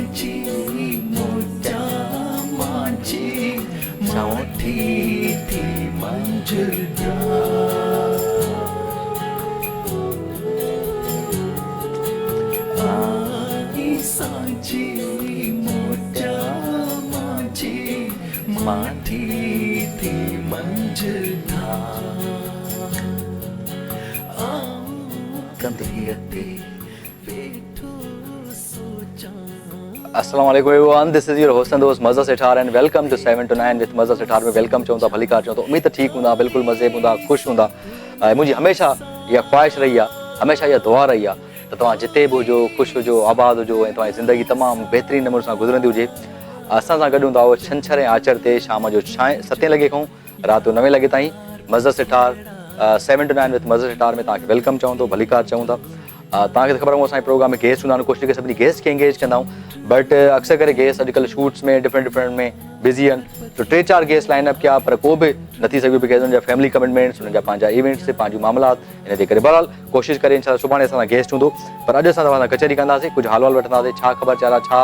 सांची मोटा माची माठी थी मंजुरा आई सांची मोटा माची माठी थी मंजुरा Assalamu alaikum everyone, this is your host and host Mazza Sethar and welcome to 7 to 9 with Mazza Sethar में welcome चाहूँगा भली कार चाहूँगा उम्मीद ठीक हूँदा बिल्कुल मज़े हूँदा खुश हूँदा मुझे हमेशा यह ख्वाहिश रही है हमेशा यह दुआ रही है तो तव्हां जिते भी हुजो खुश हुजो आबाद हुजो ऐं तव्हांजी ज़िंदगी तमामु बहितरीन नमूने सां गुज़रंदी हुजे असां सां गॾु हूंदा हुओ छंछर ऐं आचर ते शाम जो 7 लॻे खां राति जो 9 लॻे ताईं मज़ा सेठार 7 to 9 विथ मज़ा सेठार में तव्हांखे वेलकम चऊं थो भली कार चऊं था तव्हांखे त ख़बर आहे असांजे प्रोग्राम में गेस्ट हूंदा आहिनि कोशिशि करे सभिनी गेस्ट खे एंगेज कंदा आहियूं बट अक्सर करे गेस्ट अॼुकल्ह शूट्स में डिफरेंट में बिज़ी आहिनि तो 3-4 गेस्ट लाइन अप कया पर को बि नथी सघियो बिकॉज़ हुननि जा फैमिली कमिटमेंट्स हुननि जा पंहिंजा इवेंट्स पंहिंजूं मामलात इन जे करे बहरहाल कोशिशि करे इंशाल्लाह सुभाणे असां गेस्ट हूंदो पर अॼु असां तव्हां सां कचहरी कंदासीं कुझु हाल वठंदासीं छा ख़बर चारा छा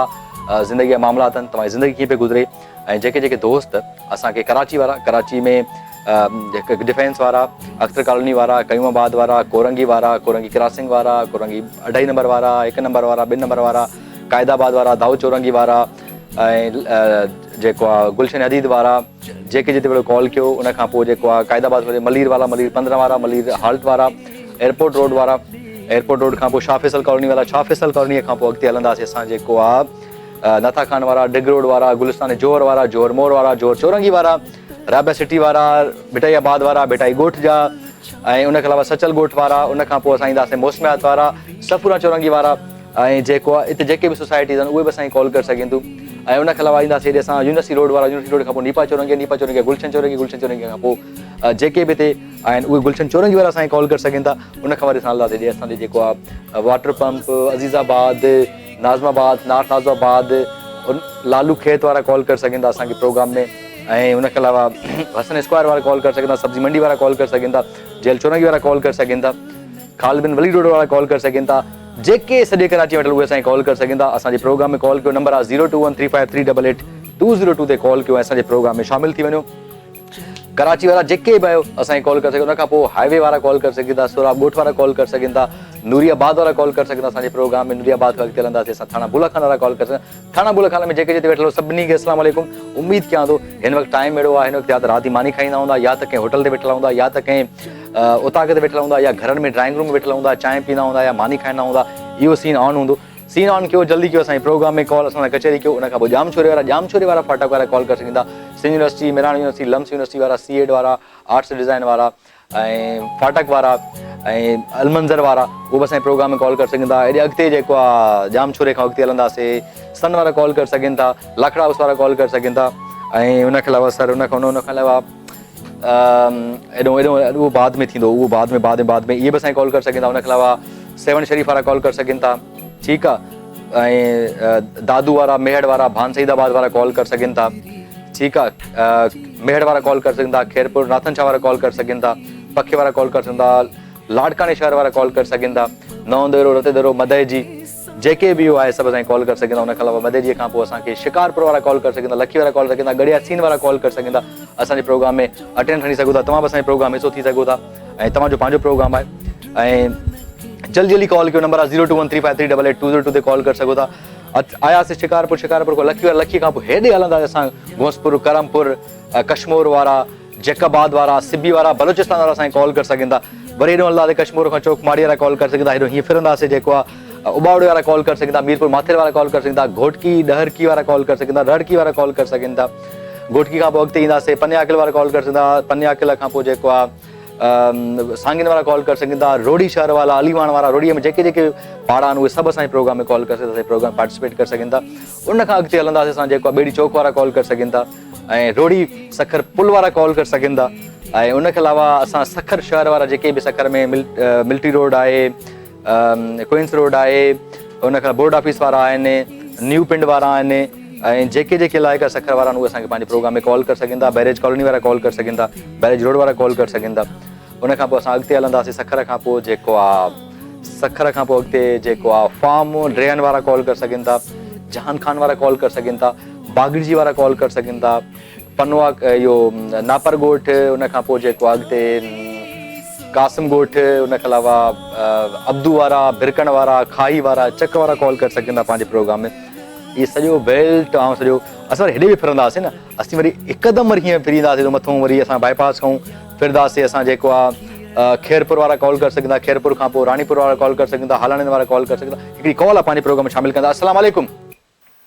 ज़िंदगी जा मामलात आहिनि तव्हांजी ज़िंदगी कीअं पिए गुज़रे ऐं जेके दोस्त असांखे कराची में डिफेंस वारा अख्तर कॉलोनी वारा कयूमाबाद वारा कोरंगी क्रॉसिंग वारा कोरंगी 2.5 नंबर वारा 1 नंबर वारा 2 नंबर वारा क़ाइदाबाद वारा दाऊद चौरंगी वारा ऐं जेको आहे गुलशन हदीद वारा जेके जिते वेलो कॉल कयो उन खां पोइ जेको आहे क़ाइदाबाद वारे मलीर 15 वारा मलीर हाल्ट वारा एयरपोर्ट रोड खां पोइ शाह फैसल कॉलोनी वारा शाह फैसल कॉलोनीअ खां पोइ अॻिते हलंदासीं असां जेको आहे नथा खान वारा डिग रोड वारा गुलिस्तान जोहर वारा जोहर मोर वारा जोहर चौरंगी वारा राबिया सिटी वारा भिटाईआबाद वारा भिटाई ॻोठ जा ऐं उनखे अलावा सचल ॻोठ वारा उन खां पोइ असां ईंदासीं मौसमियात वारा सफ़ूरा चौरंगी वारा ऐं जेको आहे हिते जेके बि सोसाइटीज़ आहिनि उहे बि असांखे कॉल करे सघनि थियूं ऐं उनखे अलावा ईंदासीं हेॾे असां यूनिवर्सिटी रोड वारा यूनिवर्सिटी रोड खां पोइ नीपा चौरंगी गुलशन चौरंगी खां पोइ जेके बि हिते आहिनि उहे गुलशन चौरंगी वारा असांखे कॉल करे सघनि था उन खां वरी असां हलंदासीं हेॾे असांजे जेको आहे वाटर पंप अज़ीज़ाबाद नाज़माबाद नार्थ नाज़माबाद लालू खेत वारा कॉल करे सघनि था असांखे प्रोग्राम में ऐं उनखे अलावा हसन स्क्वायर वारा कॉल करे सघनि था सब्जी मंडी वारा कॉल करे सघनि था जेल चौरंगी वारा कॉल करे सघनि था खालिद बिन वलीद रोड वारा कॉल करे सघनि था जेके सॼे कराची वटि उहे असांखे कॉल करे सघनि था असांजे प्रोग्राम में कॉल कयो नंबर आहे 02135388202 ते कॉल कयो ऐं असांजे प्रोग्राम में शामिल थी वञो कराची वारा जेके बि आहियो असांखे कॉल करे सघो उन खां पोइ हाईवे वारा कॉल करे सघनि था सोराब ॻोठ वारा कॉल करे सघनि था नूरियाबाद वारा कॉल करे सघनि था असांजे प्रोग्राम में नूरियाबाद खां अॻिते हलंदासीं असां थाणा बुलाखान वारा कॉल करे सघनि थाणा बुलाखान में जेके जिते वेठल सभिनी खे अस्सलाम वालेकुम उमेद कयां थो हिन वक़्तु टाइम अहिड़ो आहे हिन वक़्तु या त राति मानी खाईंदा हूंदा या त कंहिं होटल ते वेठल हूंदा या त कंहिं उताक ते वेठल हूंदा या घरनि में ड्राइंग रूम में वेठल हूंदा चांहि पींदा हूंदा या मानी खाईंदा हूंदा इहो सीन ऑन हूंदो सीन ऑन कयो जल्दी कयो असांजे प्रोग्राम में कॉल असां कचहरी कयो उन खां पोइ जामछोरे वारा फाटक वारा कॉल करे सघनि था Sindh university Mehran university LUMS university वारा C.Ed वारा आर्ट्स डिज़ाइन वारा ऐं फाटक वारा ऐं अलमंज़र वारा उहो बि असांजे प्रोग्राम में कॉल करे सघनि था हेॾे अॻिते जेको आहे जामछोरे खां अॻिते हलंदासीं सन वारा कॉल करे सघनि था लाखड़ा हाउस वारा कॉल करे सघनि था ऐं उनखे अलावा सर उनखां अलावा उहो बाद में थींदो उहो बाद में इहे बि असांखे कॉल करे सघनि था उनखे अलावा 7 शरीफ़ वारा कॉल करे सघनि था ठीकु आहे ऐं दादू वारा मेहड़ वारा भान सईदाबाद वारा कॉल करे सघनि था ठीकु आहे मेहड़ वारा कॉल करे सघनि था खैरपुर नाथन शाह वारा कॉल करे सघनि था पखे वारा कॉल करे सघनि था लाड़काने शहर वारा कॉल करे सघनि था नवंदेरो रतेदरो मदह जी जेके बि इहो आहे सभु असांखे कॉल करे सघनि था उनखां अलावा मदह खां पोइ असांखे शिकारपुर वारा कॉल करे सघनि था लखी वारा कॉल करे सघनि था गड़िया सीन वारा कॉल करे सघनि था असांजे प्रोग्राम में अटेंड खणी सघो था तव्हां बि असांजे प्रोग्राम में हिसो थी सघो था ऐं तव्हांजो पंहिंजो प्रोग्राम आहे ऐं जल्दी कॉल कयो नंबर आहे 02135388202 ते कॉल करे सघो था आयासीं शिकारपुर खां लखी खां पोइ हेॾे हलंदासीं असां घोसपुर करमपुर कश्मीर वारा जैकाबाद वारा सिबी वारा बलोचिस्तान वारा असांखे कॉल करे सघनि था वरी हेॾो हलंदासीं कश्मीर खां चौकमाड़ी वारा कॉल करे सघनि था हेॾो हीअं फिरंदासीं जेको आहे उबावड़े वारा कॉल करे सघनि था मीरपुर माथेर वारा कॉल करे सघनि था घोटकी डहरकी वारा कॉल करे सघनि था रड़की वारा कॉल करे सघनि था घोटकी खां पोइ अॻिते ईंदासीं पन्याकिल वारा कॉल करे सघनि था पन्याकिल खां पोइ जेको आहे सांगिन वारा कॉल करे सघनि था रोडी शहर वारा अलीवाण वारा रोडीअ में जेके पाड़ा आहिनि उहे सभु असांजे प्रोग्राम में कॉल करे सघनि था प्रोग्राम पार्टिसिपेट करे सघनि था उन खां अॻिते हलंदासीं असां जेको आहे ॿेड़ी चौक वारा कॉल करे सघनि था ऐं रोडी सखर पुल वारा कॉल करे सघनि था ऐं उनखे अलावा असां सखर शहर वारा जेके बि सखर में मिल्ट्री रोड आहे क्वींस रोड आहे उनखां बोर्ड ऑफिस वारा आहिनि न्यू पिंड वारा आहिनि ऐं जेके इलाइक़ा सखर वारा आहिनि उहे असांखे पंहिंजे प्रोग्राम में कॉल करे सघनि था बैरेज कॉलोनी वारा कॉल करे सघनि था बैरेज रोड वारा कॉल करे सघनि था उन खां पोइ असां अॻिते हलंदासीं सखर खां पोइ जेको आहे अॻिते जेको आहे फार्म ड्रेन वारा कॉल करे सघनि था जहान खान वारा कॉल कर सघनि था, बागड़जी वारा कॉल कर सघनि था, पनवा इहो नापर ॻोठ, उन खां पोइ जेको आहे अॻिते कासिम ॻोठ, उन खां अलावा अब्दू वारा, भिरकण वारा, खाई वारा, चक वारा कॉल करे सघनि था पंहिंजे प्रोग्राम में। इहे सॼो बेल्ट ऐं सॼो असां वरी हेॾे बि फिरंदासीं न, असीं वरी हिकदमि वरी हीअं फिरी ईंदासीं मथां वरी असां बाईपास खां फिरंदासीं। असां जेको आहे खैरपुर वारा कॉल करे सघंदा, खैरपुर खां पोइ रानीपुर वारा कॉल करे सघंदा, हालानंद वारा कॉल करे सघंदा। हिकिड़ी कॉल आहे पंहिंजे प्रोग्राम में शामिल कंदा। अस्सलाम वालेकुम।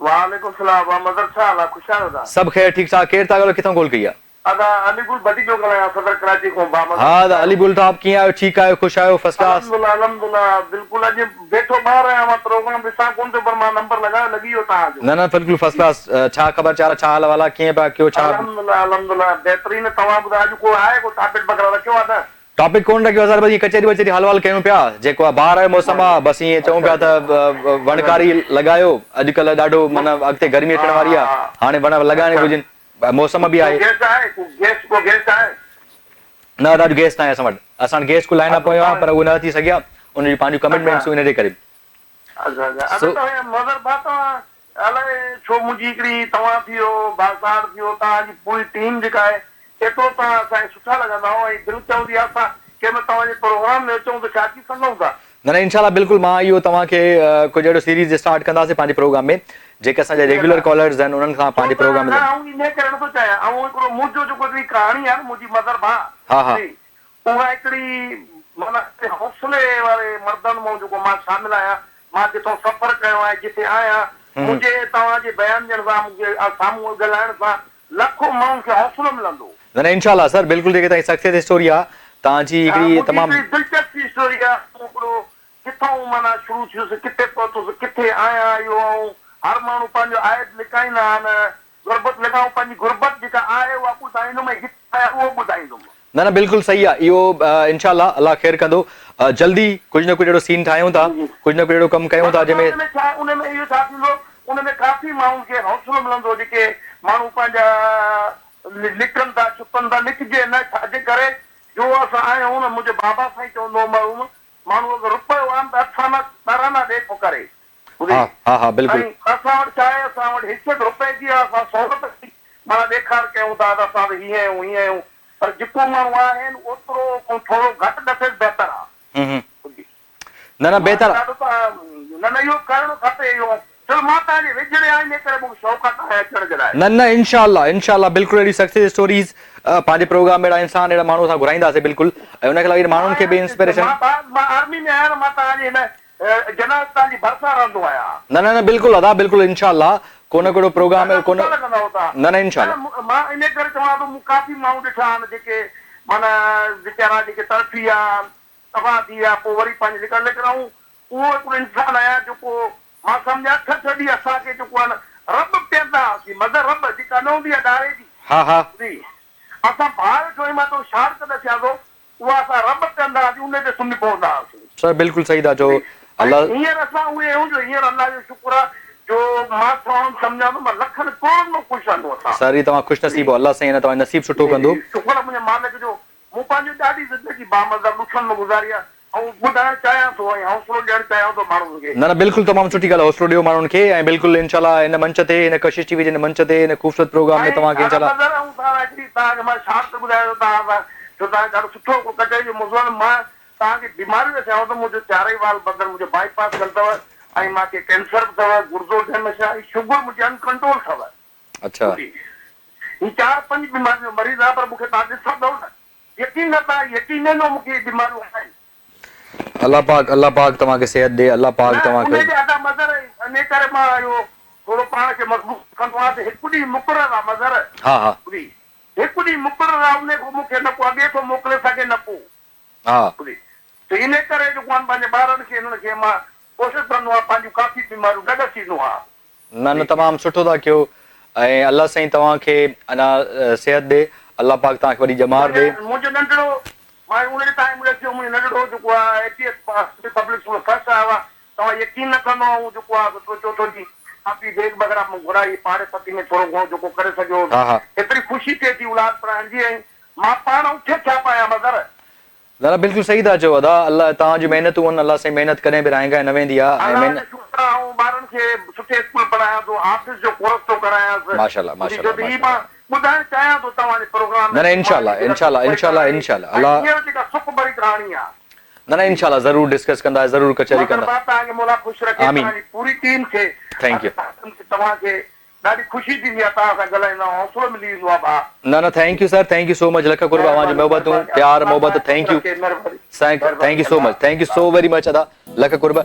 वालेकुम सलाम। मदर छा हाल आहे? ख़ुशि आहियो तव्हां? सभु ख़ैर ठीक ठाक। केरु था ॻाल्हायो, किथां कॉल कई आहे? अदा अलीगुल भटी जो ॻाल्हायां, सदर कराची खां। हा अलीगुल साहब, कीअं आहियो? ठीकु आहियो? ख़ुशि आहियो? First class? अल्हम्दुलिल्लाह बिल्कुलु। अॼु वेठो ॿाहिरि आहियां, मां प्रोग्राम ॾिसां कोन थो, पर मां नंबर लॻायो, लॻी वियो तव्हांजो। न बिल्कुलु फर्स्ट क्लास। छा ख़बर चाल, छा हाल वाला, कीअं पिया कयो? छा अल्हम्दुलिल्लाह बहितरीन। तव्हां ॿुधायो अॼु को आहे, को टॉपिक वग़ैरह रखियो आहे? त टॉपिक कोन रखियो आहे सर, बस कचहरी वचहरी हलवाल कयूं पिया। जेको आहे ॿाहिरि जो मौसम आहे, बसि ईअं चऊं पिया त वणकारी लॻायो। अॼुकल्ह ॾाढो माना अॻिते गर्मी अचण वारी आहे, हाणे वण लॻाइण घुरिजनि। मौसम बि आहे। न ॾाढो गैस न आहे असां वटि। असां गैस को लाइन अप पियो आहे, पर उहो न थी सघिया, उनजी पंहिंजूं कमिटमेंट्स इन जे करे। अलाए छो मुंहिंजी हिकिड़ी तव्हां थी वियो, बाज़ार थी वियो, तव्हांजी पूरी टीम जेका आहे, एतिरो तव्हां असांखे सुठा लॻंदा ऐं दिलि चवंदी आहे असां कंहिं तव्हांजे प्रोग्राम में अचूं त छा थी सघूं था। न इंशाल्लाह बिल्कुलु। मां इहो तव्हांखे कुझु अहिड़ो सीरीज़ स्टार्ट कंदासीं पंहिंजे प्रोग्राम में, जेके असांजा रेगुलर कॉलर्स आहिनि उन्हनि खां पंहिंजे प्रोग्राम में। इन करे नथो चाहियां, ऐं हिकिड़ो मुंहिंजो जेको हिकिड़ी कहाणी आहे न, मुंहिंजी मदर भाउ, हा हा, उहा हिकिड़ी माना हौसले वारे मर्दनि मां जेको मां शामिल आहियां। मां जिथो सफ़र कयो आहे, जिते आहियां, मुंहिंजे तव्हांजे बयान ॾियण सां, मुंहिंजे साम्हूं ॻाल्हाइण सां लखों माण्हुनि खे हौसलो मिलंदो। न इंशाल्लाह सर बिल्कुलु। जेके तव्हांजी सक्सेस स्टोरी आहे, तव्हांजी हिकिड़ी तमामु दिलचस्प स्टोरी आहे। हिकिड़ो किथां माना शुरू थियुसि, किथे पहुतुसि, किथे आहियां, इहो हर माण्हू पंहिंजो आयत लिकाईंदा आहिनि, गुरबत लिखाऊं, पंहिंजी गुरबत जेका आहे उहा ॿुधाईंदुमि, हिते आहे उहो ॿुधाईंदुमि। न बिल्कुलु सही आहे इहो। इंशाल्लाह अल्लाह ख़ैर कंदो। जल्दी कुझु न कुझु अहिड़ो सीन ठाहियूं था, कुझु न कुझु अहिड़ो कमु कयूं था जंहिंमें उनमें इहो छा थींदो, उनमें काफ़ी माण्हुनि खे हौसलो मिलंदो। जेके माण्हू पंहिंजा लिखनि था, छुपनि था, लिखजे न छाजे करे जो असां आहियूं न। मुंहिंजे बाबा साईं चवंदो मरूम, माण्हू अगरि रुपयो आहिनि त अठाना ॿाराना ॾे थो करे। हा बिल्कुलु। असां वटि छा आहे, असां वटि हिकु रुपए जी आहे, असां सहूलियत माना ॾेखार कयूं था त असां हीअं आहियूं हीअं आहियूं, पर जेको माण्हू आहिनि ओतिरो थोरो घटि ॾसे बहितर आहे। न बहितर न इहो करणु खपे। इहो चलो मां तव्हांजे विझड़े आहियां, इन करे मूंखे शौक़ु आहे तव्हां अचण जे लाइ। न इंशाल्लाह बिल्कुलु अहिड़ी सक्सेस स्टोरीज़ पंहिंजे प्रोग्राम में अहिड़ा इंसान, अहिड़ा माण्हू असां घुराईंदासीं बिल्कुलु। ऐं उनखे लॻे माण्हुनि खे बि इंस्पिरेशन। मां आर्मी में आहियां, मां तव्हांजी हिन जनाब तव्हांजी भरिसां रहंदो आहियां। न बिल्कुलु अदा बिल्कुलु इंशाल्लाह। कोन कोई प्रोग्राम में कोन न इंशाल्लाह। मां इन करे चवां थो, मूं काफ़ी माण्हू ॾिठा आहिनि जेके माना वीचारा जेके तरफ़ी आहे, तबाह थी विया, पोइ वरी पंहिंजे लिकण लिकराऊं। उहो हिकिड़ो इंसानु आहे जेको मां सम्झा अठ ॾींहं असांखे जेको आहे न रब पीअंदा हुआसीं। मदर रब जेका न हूंदी आहे डारे जी, असां ॿाहिरि वेठो मां तो शार्क ॾसियां थो, उहा असां रब पीअंदा हुआसीं, उन ते सुम्ही पवंदा हुआसीं। सर बिल्कुलु सही था चओ। हींअर असां उहे आहियूं जो हींअर अल्लाह जो शुक्र आहे जो मां सम्झां थो, मां लखनि करोड़ में ख़ुशि आहियां। सर तव्हां ख़ुशि नसीब हो, अल्लाह साईं तव्हां नसीब सुठो कंदो। शुक्र आहे मुंहिंजे मालिक जो। मूं पंहिंजी ॾाढी ज़िंदगी बामज़र ॾुखनि में गुज़ारी आहे, ऐं ॿुधाइण चाहियां थो ऐं हौसलो ॾियणु चाहियां थो माण्हुनि खे। न बिल्कुलु तमामु सुठी ॻाल्हि आहे, हौसलो ॾियो माण्हुनि खे। ऐं बिल्कुलु इंशाल्लाह हिन मंच ते, हिन कशिश टीवी जे हिन मंच ते, हिन ख़ूबसूरत प्रोग्राम में तव्हांखे इंशाल्लाह तव्हांखे मां शार्ट ॿुधायो तव्हां जो तव्हां ॾाढो सुठो कचहरी जो मौज़ूअ में मां तव्हांखे बीमारियूं चवां थो। मुंहिंजो चारई वाल बदल, मुंहिंजो बाईपास कल अथव, ऐं मूंखे कैंसर बि अथव, गुर्दो डैमेज, शुगर मुंहिंजी अनकंट्रोल अथव। अच्छा, ही 4-5 बीमारियूं मरीज़ आहे, पर मूंखे तव्हां ॾिसंदव न, यकीन न तव्हां यकीन न मूंखे बीमारियूं आहिनि। अल्लाह पाक तव्हांखे सेहत दे, अल्लाह पाक तव्हांखे। इन करे मां इहो थोरो पाण खे मज़बूत कंदो आहियां। हिकु ॾींहुं मुक़ररु आहे मज़र, हिकु ॾींहुं मुक़ररु आहे, उन खां मूंखे न को अॻे थो मोकिले सघे न को। त इन करे जेको आहे पंहिंजे ॿारनि खे हिननि खे मां कोशिशि कंदो आहियां, पंहिंजूं काफ़ी बीमारियूं न ॾसींदो आहियां। न तमामु सुठो था कयो। ऐं अल्लाह साईं तव्हांखे अञा सेहत दे, अल्लाह पाक तव्हांखे वरी जमार दे। मुंहिंजो नंढड़ो मां उन टाइम मुंहिंजो नंढड़ो जेको आहे ATS पब्लिक स्कूल फर्स्ट आयो आहे। तव्हां यकीन न कंदो ऐं जेको आहे सोचो थो जी काफ़ी बैग वग़ैरह मूं घुराई, पाड़े पती में थोरो घणो जेको करे सघियो। एतिरी ख़ुशी थिए थी औलाद पढ़ाइण जी, ऐं मां पाण उथे छा पायां मदर। न बिल्कुलु सही था चओ अदा। अल्लाह तव्हांजी महिनतूं आहिनि, अल्लाह साईं महिनत कॾहिं बि रांगा न वेंदी आहे। ऐं ॿारनि खे सुठे स्कूल पढ़ायां थो, हाफ़िज़ जो कोर्स थो करायांसि। माशाल्लाह, माशाल्लाह, जो ही मां ॿुधाइण चाहियां थो तव्हांजे प्रोग्राम में। न इंशाल्लाह इंशाल्लाह इंशाल्लाह इंशाल्लाह अल्लाह हींअर जेका सुख भरी कहाणी आहे, न इंशाल्लाह ज़रूर डिस्कस कंदा, ज़रूर कचहरी कंदा। तव्हांखे मौला ख़ुशि रखे, आमीन। तव्हांजी पूरी टीम खे। Thank U. तव्हांखे ॾाढी ख़ुशी थींदी आहे तव्हां सां ॻाल्हाईंदा, हौसलो मिली वेंदो आहे भाउ। न thank you sir, thank you so much, लख कुर्बा तव्हांजी मोहबतूं, प्यार मोहबत, thank you thank you so much, thank you so very much अदा, लख कुर्बा।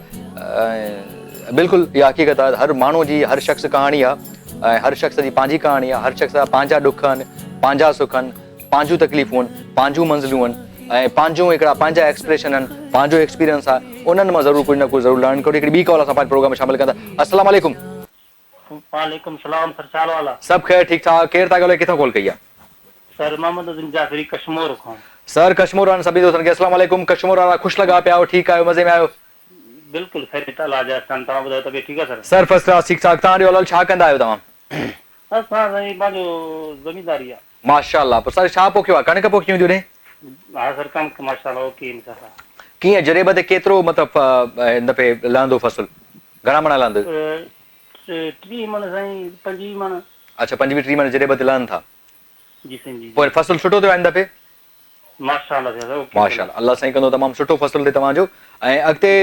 बिल्कुलु इहा हक़ीक़त आहे, हर माण्हू जी हर शख़्स कहाणी आहे ऐं हर शख़्स जी पंहिंजी कहाणी आहे, हर शख़्स जा पंहिंजा ॾुख आहिनि, पंहिंजा सुख आहिनि, पंहिंजूं तकलीफ़ूं आहिनि, पंहिंजूं मंज़िलूं आहिनि ऐं पंहिंजूं हिकिड़ा पंहिंजा एक्सप्रेशन आहिनि, पंहिंजो एक्सपीरियंस आहे, उन्हनि मां ज़रूर कुझु न कुझु ज़रूर लर्न करो। हिकिड़ी ॿी कॉल असां पंहिंजे प्रोग्राम में शामिल कंदा। अस्सलाम वालेकुम। वालेकुम सलाम सर, चाल वाला सभु ख़ैर ठीक ठाक, केरु था ॻाल्हायो, किथां कॉल कई आहे? सर मोहम्मद अज़ीम जाफ़री कश्मीर खां। सर कश्मीर वारनि सभी दोस्तनि खे अस्सलाम वालेकुम। कश्मीर वारा ख़ुशि लॻा पिया, ठीकु आहियो, मज़े में आहियो? बिल्कुलु ख़ैरियत अल्लाह जा अहसान, तव्हां ॿुधायो तबियत ठीकु आहे सर? सर फर्स्ट क्लास, ठीक ठाक। तव्हां ॾियो छा कंदा आहियो तव्हां? असां साईं पंहिंजो ज़मीनदारी आहे। माशाल्लाह, पर सर छा पोखियो आहे? कणिक पोखी हूंदियूं ने? हा सर, कणिक माशाल्लाह ओके इंशाल्लाह। कीअं जरेब ते केतिरो मतिलबु हिन दफ़े लहंदो फसल? घणा मण लहंदो? 30 मन साईं, 25 मन। अच्छा 25-30 मन जरेब ते लहनि था। जी साईं जी। पोइ फसल सुठो थियो आहे हिन दफ़े? माशाल्लाह सर ओके। माशाल्लाह, अल्लाह साईं कंदो तमामु सुठो फसल थिए तव्हांजो। ऐं अॻिते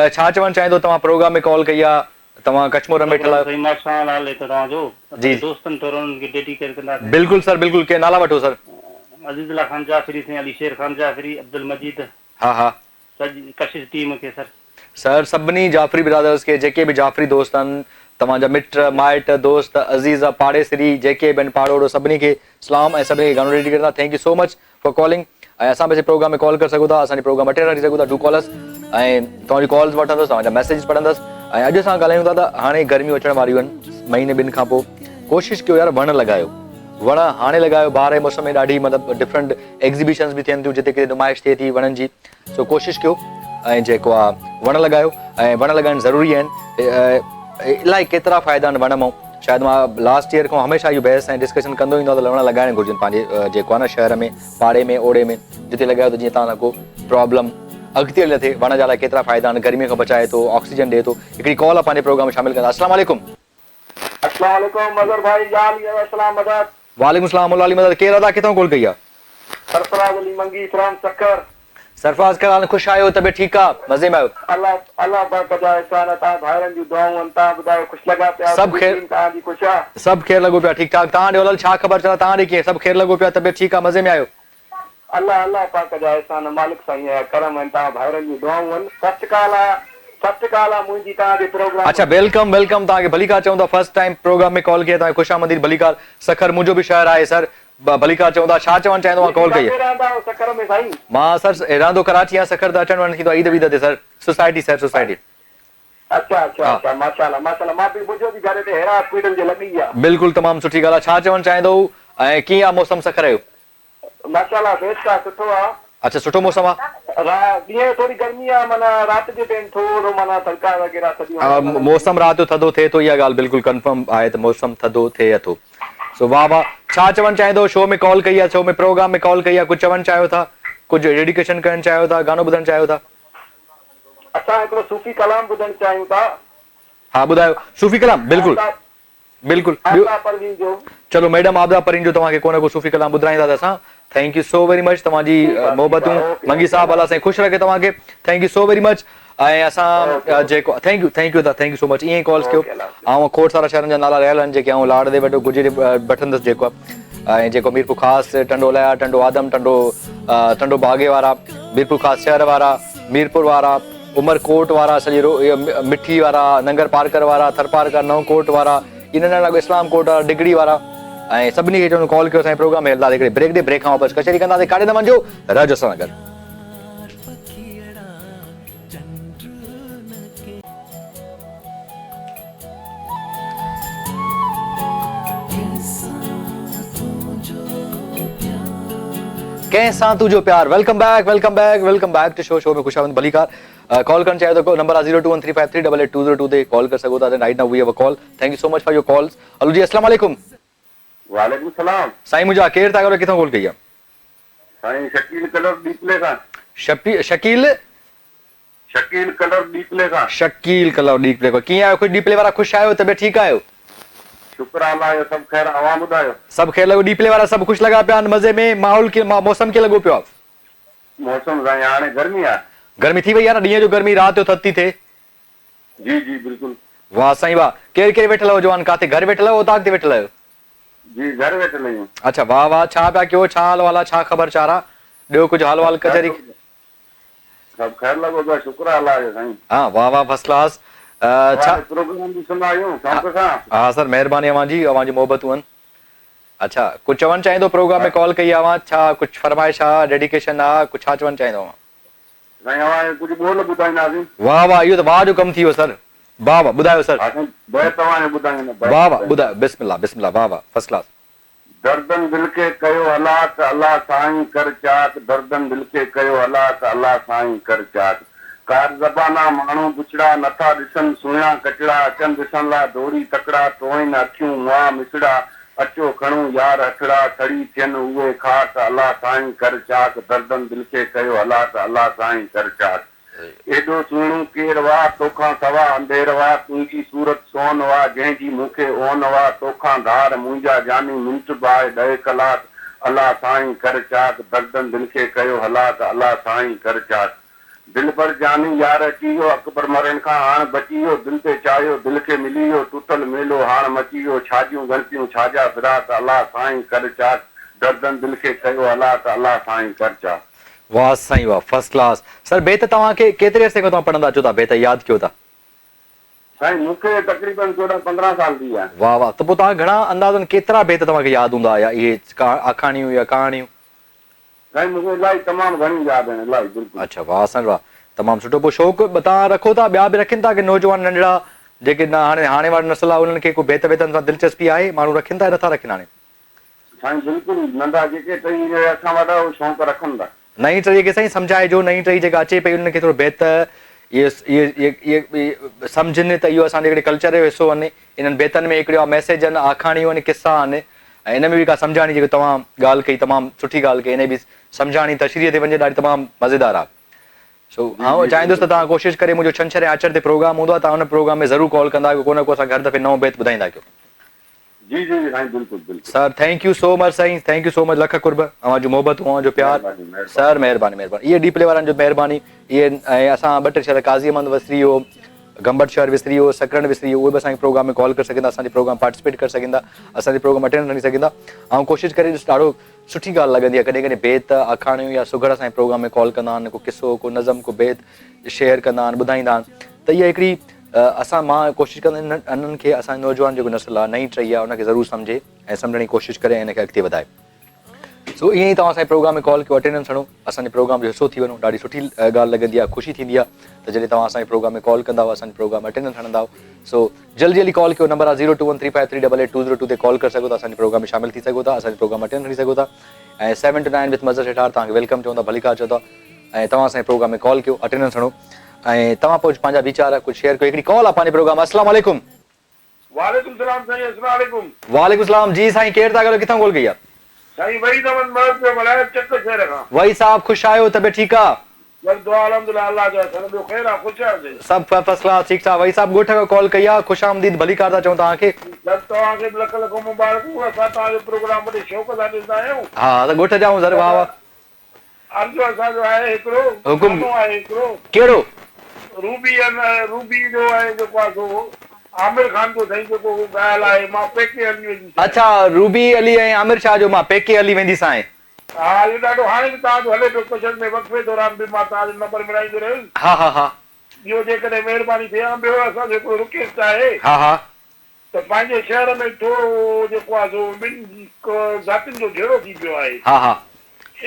छा चवणु चाहींदो? तव्हां प्रोग्राम में कॉल कई आहे, तव्हां कश्मीर में वेठल आहियो। माशाल्लाह हाल तव्हांजो जी दोस्तनि तोरनि खे डेडिकेट कंदासीं। बिल्कुलु सर बिल्कुलु। के नाला वठो सर? अज़ीज़ुल्लाह खान जाफ़री साईं, अली शेर खान जाफ़री, अब्दुल मजीद, हा हा सॼी कशिश टीम खे सर। सर सभिनी जाफ़री ब्रदर्स खे, जेके बि जाफ़री दोस्त आहिनि, तव्हांजा मिट माइट दोस्त अज़ीज़ पाड़ेसरी जेके बि आहिनि पाड़ोड़ो, सभिनी खे सलाम ऐं सभिनी खे गानो रेडी कंदा। Thank you so much for calling. ऐं असां पंहिंजे प्रोग्राम में कॉल करे सघो था, असांजे प्रोग्राम अटेंड करे सघो था, डू कॉल अस ऐं तव्हांजी कॉल्स वठंदुसि, तव्हांजा मैसेज पढ़ंदुसि। ऐं अॼु असां ॻाल्हायूं था त हाणे गर्मियूं अचण वारियूं आहिनि, महीने ॿिनि खां पोइ कोशिशि कयो यार वण लॻायो, वण हाणे लॻायो। ॿार जे मौसम में ॾाढी मतिलबु डिफरेंट एग्ज़िबिशन्स बि थियनि थियूं जिते किथे नुमाइश थिए थी वणनि जी। सो कोशिशि कयो ऐं जेको आहे वण लॻायो ऐं वण लॻाइण ज़रूरी आहिनि। इलाही केतिरा फ़ाइदा आहिनि वण मां। शायदि मां लास्ट ईयर खां हमेशह इहो बहस ऐं डिस्कशन कंदो ईंदो आहे त वण लॻाइण घुरिजनि पंहिंजे जेको आहे न शहर में, पाड़े में, ओड़े में, जिते लॻायो त जीअं तव्हां को प्रॉब्लम अॻिते हली न थिए। वण जा लाइ केतिरा फ़ाइदा आहिनि, गर्मीअ खां बचाए थो, ऑक्सीजन ॾिए थो। हिकिड़ी कॉल आहे पंहिंजे प्रोग्राम में शामिल कंदा। अस्सलाम वालेकुम। अस्सलाम वालेकुम मज़हर भाई, जाल या सलाम मदद। वालेकुम सलाम अली मदद। केरु आहे? किथां कॉल कई आहे? सरफराज अली मंगी फ्रॉम सक्कर। सरफराज कराल, ख़ुशि आहियो? तबियत ठीकु आहे? मज़े में आहियो? अल्लाह पाक जा एहसान, तव्हां भाइरनि जूं दुआऊं आहिनि। तव्हां ॿुधायो ख़ुशि लॻा पिया? सभु ख़ैर, तव्हांजी ख़ुशि आहे? सभु ख़ैर लॻो पिया, ठीकु ठाक। तव्हां ॾियो छा ख़बर चला? तव्हां ॾे कीअं? सभु ख़ैर लॻो पिया? तबियत ठीकु आहे? मज़े में आहियो? अल्लाह पाक जा एहसान, मालिक साईं जा करम आहिनि। तव्हां भाइरनि जूं दुआऊं आहिनि। सच ॻाल्हि आहे मुंहिंजी तव्हांजे प्रोग्राम। अच्छा वेलकम वेलकम। तव्हांखे भलीकार चऊं था, फर्स्ट टाइम प्रोग्राम में कॉल कई, तव्हांखे ख़ुशि आमदीद। भलीकार सखर मुंहिंजो बि शहर आहे सर, भलीकार चऊं था। छा चवणु चाहींदो आहे? कॉल कई सक्कर में साईं? मां सर रहंदो कराची आहे, सखर त अचणु वञणु थींदो आहे ईद वीद ते सर। Society sir, society. अच्छा माशाल्लाह माशाल्लाह। मां बि मुंहिंजो बि घर ते हेड़ा हॉस्पिटल जे लॻी आहे। बिल्कुलु तमामु सुठी ॻाल्हि आहे। छा चवणु चाहींदो ऐं कीअं आहे मौसम सखर जो? माशाल्लाह बेस्ट आहे, सुठो आहे। अच्छा सुठो मौसम आहे। ॾींहं थोरी गर्मी आहे, माना राति जे टाइम थोरो माना तड़का वग़ैरह थदी। मौसम राति जो थधो थिए थो, इहा ॻाल्हि बिल्कुलु कंफर्म आहे त मौसम थधो थिए थो। सो वाह वाह। छा चवणु चाहींदो? शो में कॉल कई आहे, शो में प्रोग्राम में कॉल कई आहे, कुझु चवणु चाहियो था, कुझु डेडिकेशन करणु चाहियो था, गानो ॿुधणु चाहियो था? असां हिकिड़ो सूफ़ी कलाम ॿुधणु चाहियूं था। हा ॿुधायो। सूफ़ी कलाम? बिल्कुलु बिल्कुलु। चलो मैडम आबदा परवीन जो तव्हांखे को न को सूफ़ी कलाम ॿुधाईंदा असां। Thank you so very much तव्हांजी मोहबतूं। मंगी साहब अलाह साईं ख़ुशि रखे तव्हांखे। Thank you so very much. ऐं असां जेको thank you thank you so much. ईअं ई कॉल्स कयो। ऐं खोड़ सारा शहरनि जा नाला रहियल आहिनि जेके लाड़ दे वॾो गुज़िरी वठंदुसि जेको आहे। ऐं जेको मीरपुर ख़ासि, टंडो लया, टंडो आदम, टंडो बागे वारा, मीरपुर ख़ासि शहर वारा, मीरपुर वारा, उमरकोट वारा, सॼी मिठी वारा, नंगर पारकर वारा, थरपारकर, नवकोट वारा, इन इस्लाम कोट वारा, डिगड़ी वारा, ऐं सभिनी खे कॉल कयो। असांजे प्रोग्राम में हलंदा हिकिड़े ब्रेक ॾे, ब्रेक खां वापसि कचहरी कंदासीं। काॾे न वञिजो, रहिजो असां सां गॾु। कंहिंसां तुंहिंजो प्यार। वेलकम बैक टू शो में ख़ुशामद भलीकार। कॉल करणु चाहियो त नंबर आहे 02135388202 ते कॉल करे सघो था। Right now we have a call. Thank you so much for your calls. Hello जी अस्सलाम वालेकुम। वालेकुम सलाम साईं मुंहिंजा केरु था ॻाल्हायो? किथां कॉल कई आहे? साईं शकील कलर डीपले खां। शकील शकील कलर डीपले का शकील कलर डीपले को कीअं आहियो ख़ुशि डीपले वारा ख़ुशि आहियो तबियत ठीकु आहियो शुक्र अल्लाह जो सब खैर आवां ॿुधायो सभु खे लॻो डीपले वारा सभु ख़ुशि लॻा पिया आहिनि मज़े में माहौल कीअं मौसम कीअं लॻो पियो आहे मौसम साईं हाणे गर्मी आहे गर्मी थी वई आहे न ॾींहं जो गर्मी राति जो थधि थी थिए जी जी बिल्कुल वाह साईं वाह केरु केरु वेठल हो जवान काथे घर वेठल हो उतां ते वेठल आहियो जी घर वेठल आहियूं अच्छा वाह वाह छा पिया कयो छा हाल वाल आहे छा ख़बर चार आहे ॿियो कुझु हाल वाल कचहरी सब खैर लॻो पियो शुक्र अल्लाह जो साईं हा वाह वाह फर्स्ट क्लास छा प्रोग्राम ॾिसंदा आहियूं शौक़ सां हा सर महिरबानी अवांजी मोहबतूं आहिनि अच्छा कुझु चवणु चाहींदो प्रोग्राम में कॉल कई आहे छा कुझु फरमाइश आहे डेडिकेशन आहे कुझु छा चवणु चाहींदो साईं अवां कुझु ॿोल ॿुधाईंदासीं वाह वाह इहो त वाह जो कमु थी वियो सर वाह वाह ॿुधायो सर हा साईं बैत तव्हांखे ॿुधाईंदा वाह वाह ॿुधायो बिस्मिल्लाह बिस्मिल्लाह वाह वाह फर्स्ट क्लास दर्दन दिल के कयो हलाक अल्लाह साईं कर चाक दर्दन दिल के कयो हलाक अल्लाह साईं कर चाक कार ज़बाना माण्हू पुछड़ा नथा ॾिसनि सुहिणा कचड़ा अचनि ॾिसण लाइ दोरी तकड़ा तोइन अखियूं मुआ मिसड़ा अचो खणूं यार अठड़ा थड़ी थियनि उहे खाक अल्लाह साईं कर चाक दर्दन दिल के कयो हलाक अल्लाह साईं कर चाक एॾो सुहिणो केरु वा तोखां सवा अंधेर वा तुंहिंजी सूरत सोन वा जंहिंजी मूंखे ओन वा तोखां धार मुंहिंजा जानी मिंट बाए ॾह कलाक अल्लाह साईं कर चाक दर्दन दिल खे कयो हलाक अल्लाह साईं कर चाक दिल पर जानी यार अची वियो अकबर मरण खां हाणे बची वियो दिल ते चाहियो दिल खे मिली वियो टुटल मेलो हाणे मची वियो छाजियूं गणतियूं छाजा फिराक अल्लाह साईं कर चाक दर्दन दिल खे कयो हलाक अल्लाह साईं कर चाक वाह साईं वाह फर्स्ट क्लास सर बेत तव्हांखे केतिरे अरसे खां तव्हां पढ़ंदा अचो था बेत यादि कयो था साईं मूंखे तक़रीबन 14-15 साल थी आहे वाह वाह त पोइ तव्हां घणा अंदाज़न केतिरा बेत तव्हांखे यादि हूंदा या इहे आखाणियूं या कहाणियूं साईं मूंखे इलाही तमामु घणी यादि आहिनि इलाही बिल्कुलु अच्छा वाह साईं वाह तमामु सुठो पोइ शौक़ु तव्हां रखो था ॿिया बि रखनि था की नौजवान नंढड़ा जेके हाणे वारी नस्ल आहे उन्हनि खे को बेत वेतनि सां दिलचस्पी आहे माण्हू रखनि था या नथा रखनि हाणे साईं बिल्कुलु नंढा जेके टई असां वॾा उहे शौक़ु रखनि था नई टई खे साईं सम्झाइजो नई टई जेका अचे पई उन्हनि खे थोरो बेत इहे सम्झनि त इहो असांजे हिकिड़े कल्चर जो हिसो आहिनि इन्हनि बेतनि में हिकिड़ो आखाणियूं आहिनि किसा आहिनि ऐं इन में बि का सम्झाणी जेको तव्हां ॻाल्हि कई तमामु सुठी ॻाल्हि कई इन बि सम्झाणी तशरीह ते वञे ॾाढी तमामु मज़ेदार आहे सो आउं चाहींदुसि त तव्हां कोशिशि करे मुंहिंजो छंछर ऐं आचर ते प्रोग्राम हूंदो आहे तव्हां हुन प्रोग्राम में ज़रूरु कॉल कंदा को न को असां हर दफ़े नओं बेत ॿुधाईंदा कयो जी जी साईं बिल्कुलु बिल्कुलु sir thank you so much साईं थैंक यू सो मच लख कुर्ब अवांजो मोहबत अवांजो प्यार सर महिरबानी महिरबानी इहे डीपले वारनि जो महिरबानी इहे ऐं असां 2-3 शहर काज़ी अहमद विसरी वियो गंबट शहर विसरी वियो सकरण विसरी वियो उहे बि असांजे प्रोग्राम में कॉल करे सघंदा असांजे प्रोग्राम पार्टिसिपेट करे सघंदा असांजे प्रोग्राम अटेंड करे सघंदा ऐं कोशिशि करे ॾाढो सुठी ॻाल्हि लॻंदी आहे कॾहिं कॾहिं बेत आखाणियूं या सुघड़ असांजे प्रोग्राम में कॉल कंदा आहिनि को किसो को नज़म को बेत शेयर कंदा आहिनि ॿुधाईंदा आहिनि त इहा हिकिड़ी मां कोशिशि कंदा आहिनि इन्हनि खे असांजो नौजवान जेको नस्ल आहे नई टई आहे उनखे ज़रूरु सम्झे ऐं सम्झण जी कोशिशि करे ऐं हिनखे अॻिते वधाए सो ईअं ई तव्हां असांजे प्रोग्राम में कॉल कयो अटेंडेंस खणो असांजे प्रोग्राम जो हिसो थी वञो ॾाढी सुठी ॻाल्हि लॻंदी आहे ख़ुशी थींदी आहे त जॾहिं तव्हां असांजे प्रोग्राम में कॉल कंदा असांजे प्रोग्राम में अटेंडेंस खणंदा सो जल्दी जल्दी कॉल कयो नंबर आहे 02135388202 ते कॉल करे सघो था असांजे प्रोग्राम में शामिल थी सघो था असांजे प्रोग्राम अटेंड खणी सघो था ऐं 7 to 9 विथ मज़र ठेठार तव्हांखे वेलकम चवंदा भली कार चओ था ऐं तव्हां असांजे प्रोग्राम में कॉल कयो अटेंडेंस खणो ऐं तव्हां पोइ पंहिंजा वीचार कुझु शेयर कयो हिकिड़ी कॉल आहे पंहिंजे प्रोग्राम अस्सलाम वालेकुम वालेकुम सलाम साईं अस्सलाम वालेकुम वालेकुम सलाम जी साईं केरु था ॻाल्हायो किथां कॉल कई आहे साईं वही तमन मर्द पे बुलाया चक शहर खां वही साहब ख़ुशि आहियो तबियत ठीकु आहे बस दुआ अल्हम्दुलिल्लाह अल्लाह जो सर ॿियो ख़ैर आहे ख़ुशि आहे सभु फर्स्ट क्लास ठीकु आहे वही साहब ॻोठ खां कॉल कई आहे ख़ुशि आमदीद भली कार था चऊं तव्हांखे सर तव्हांखे लख लख मुबारकूं असां तव्हांजो प्रोग्राम वॾे शौक़ सां ॾिसंदा आहियूं हा त ॻोठ जाऊं सर वाह वाह अर्ज़ु असांजो आहे हिकिड़ो हुकुम आहे हिकिड़ो कहिड़ो रूबी जो आहे जेको आहे सो आमिर खान जो साईं जेको ॻाल्हि आहे मां पेके हली वेंदी अच्छा रूबी अली ऐं आमिर शाह जो मां पेके हली वेंदी साईं हा इहो ॾाढो हाणे बि तव्हांजो हले पियो क्वेश्चन में वक़्फ़े दौरान बि मां तव्हांजो नंबर मिलाईंदो रहियुसि हा हा हा इहो जेकॾहिं महिरबानी थिए ॿियो असांजो हिकिड़ो रिक्वेस्ट आहे हा हा त पंहिंजे शहर में थोरो जेको आहे सो ॿिनि ज़ातियुनि जो घेरो थी पियो आहे हा हा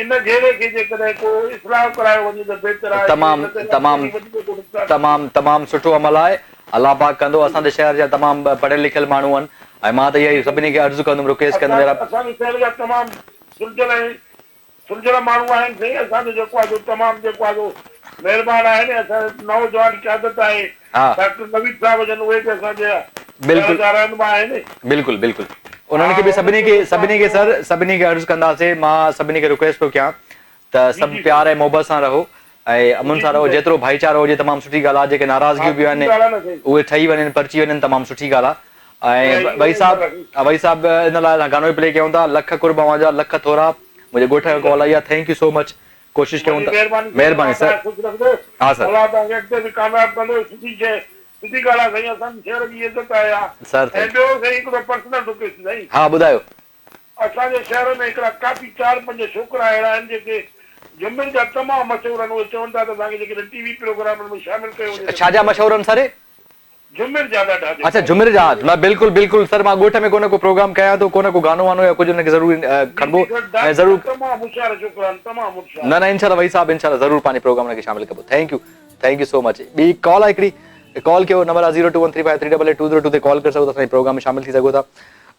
इन घेरे खे जेकॾहिं को इस्लाह करायो वञे त बहितर आहे तमामु सुठो अमल आहे अलाह पाक कंदो असांजे शहर जा तमामु पढ़ियल लिखियल माण्हू आहिनि ऐं मां त इहा ई सभिनी खे अर्ज़ु कंदुमि रिक्वेस्ट कंदुमि असांजे शहर जा तमामु सुलझल माण्हू आहिनि साईं असांजो जेको आहे तमामु जेको आहे महिरबानी आहिनि असां नौजवान क़यादत आहे डॉक्टर नवीद साहब जन उहे बि असांजे रहनुमा आहिनि बिल्कुलु बिल्कुलु उन्हनि खे बि सभिनी खे अर्ज़ु कंदासीं मां सभिनी खे रिक्वेस्ट पियो कयां त सभु प्यार ऐं मोहबत सां रहो ऐं अमन सां रहो, जेतिरो भाईचारो हुजे तमामु सुठी ॻाल्हि आहे। जेके नाराज़गियूं बि आहिनि उहे ठही वञनि, परची वञनि, तमामु सुठी ॻाल्हि आहे। ऐं भाई साहब इन लाइ असां गानो प्ले कयूं था। लख कुर्ब जा लख थोरा, मुंहिंजे ॻोठ जो कॉल आई आहे। थैंक यू सो मच, कोशिशि कयूं था। महिरबानी सर। हाँ सर। सर हाँ ॿुधायो। असांजे शहर में हिकिड़ा काफ़ी 4-5 छोकिरा अहिड़ा आहिनि जेके जुमिन जा तमामु मशहूर आहिनि। उहे चवनि था त तव्हांखे जेके टीवी प्रोग्राम में शामिल कयो। छाजा मशहूर आहिनि सर? जुमिर जा ॾाढा। अच्छा जुमिर जा। मां बिल्कुलु बिल्कुलु सर, मां ॻोठ में को न को प्रोग्राम कयां थो, को न को गानो वानो या कुझु हुनखे ज़रूर खणबो ऐं ज़रूर। तमामु होशियार छोकिरा आहिनि, तमामु होशियार। न इंशाल्लाह भाई साहब, इंशाल्लाह ज़रूर पंहिंजे प्रोग्राम हुनखे शामिल कबो। Thank you so much. ॿी कॉल आहे हिकिड़ी, कॉल कयो। नंबर आहे 0213538802 ते कॉल करे सघो था, असांजे प्रोग्राम में शामिल थी सघो था।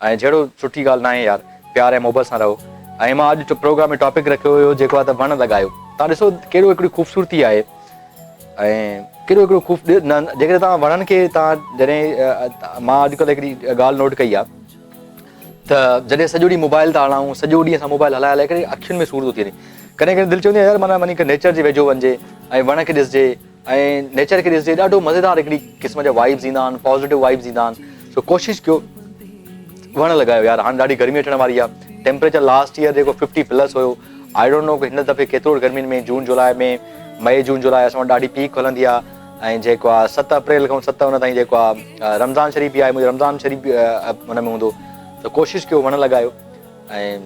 ऐं जहिड़ो सुठी ॻाल्हि न आहे यार, प्यार ऐं मोहबत सां रहो। ऐं मां अॼु प्रोग्राम में टॉपिक रखियो हुयो जेको आहे त वण लॻायो। तव्हां ॾिसो कहिड़ो हिकिड़ी ख़ूबसूरती आहे ऐं कहिड़ो हिकिड़ो जेकॾहिं तव्हां वणनि खे तव्हां जॾहिं मां अॼुकल्ह हिकिड़ी ॻाल्हि नोट कई आहे त जॾहिं सॼो ॾींहुं मोबाइल था हलायूं, सॼो ॾींहुं असां मोबाइल हलाए हलाए करे अखियुनि में सूर थो थी वञे। कॾहिं कॾहिं दिलि चवंदी आहे यार माना वञी करे नेचर जे वेझो वञिजे ऐं वण खे ॾिसजे ऐं नेचर खे ॾिसजे। ॾाढो मज़ेदार हिकिड़ी क़िस्म जा वाइब्स ईंदा आहिनि, पॉज़िटिव वाइब्स ईंदा आहिनि। सो कोशिशि कयो वण लॻायो यार। हाणे ॾाढी गर्मी अचण वारी आहे। टेम्परेचर लास्ट ईयर जेको 50+ हुयो। आई डोंट नो हिन दफ़े केतिरो गर्मियुनि में जून जुलाई में मई जून जुलाई असां वटि ॾाढी पीक हलंदी आहे। ऐं जेको आहे 7 अप्रैल खां 7 हुन ताईं जेको आहे रमज़ान शरीफ़ बि आहे, मुंहिंजो रमज़ान शरीफ़ हुन में हूंदो। त कोशिशि कयो वण लॻायो ऐं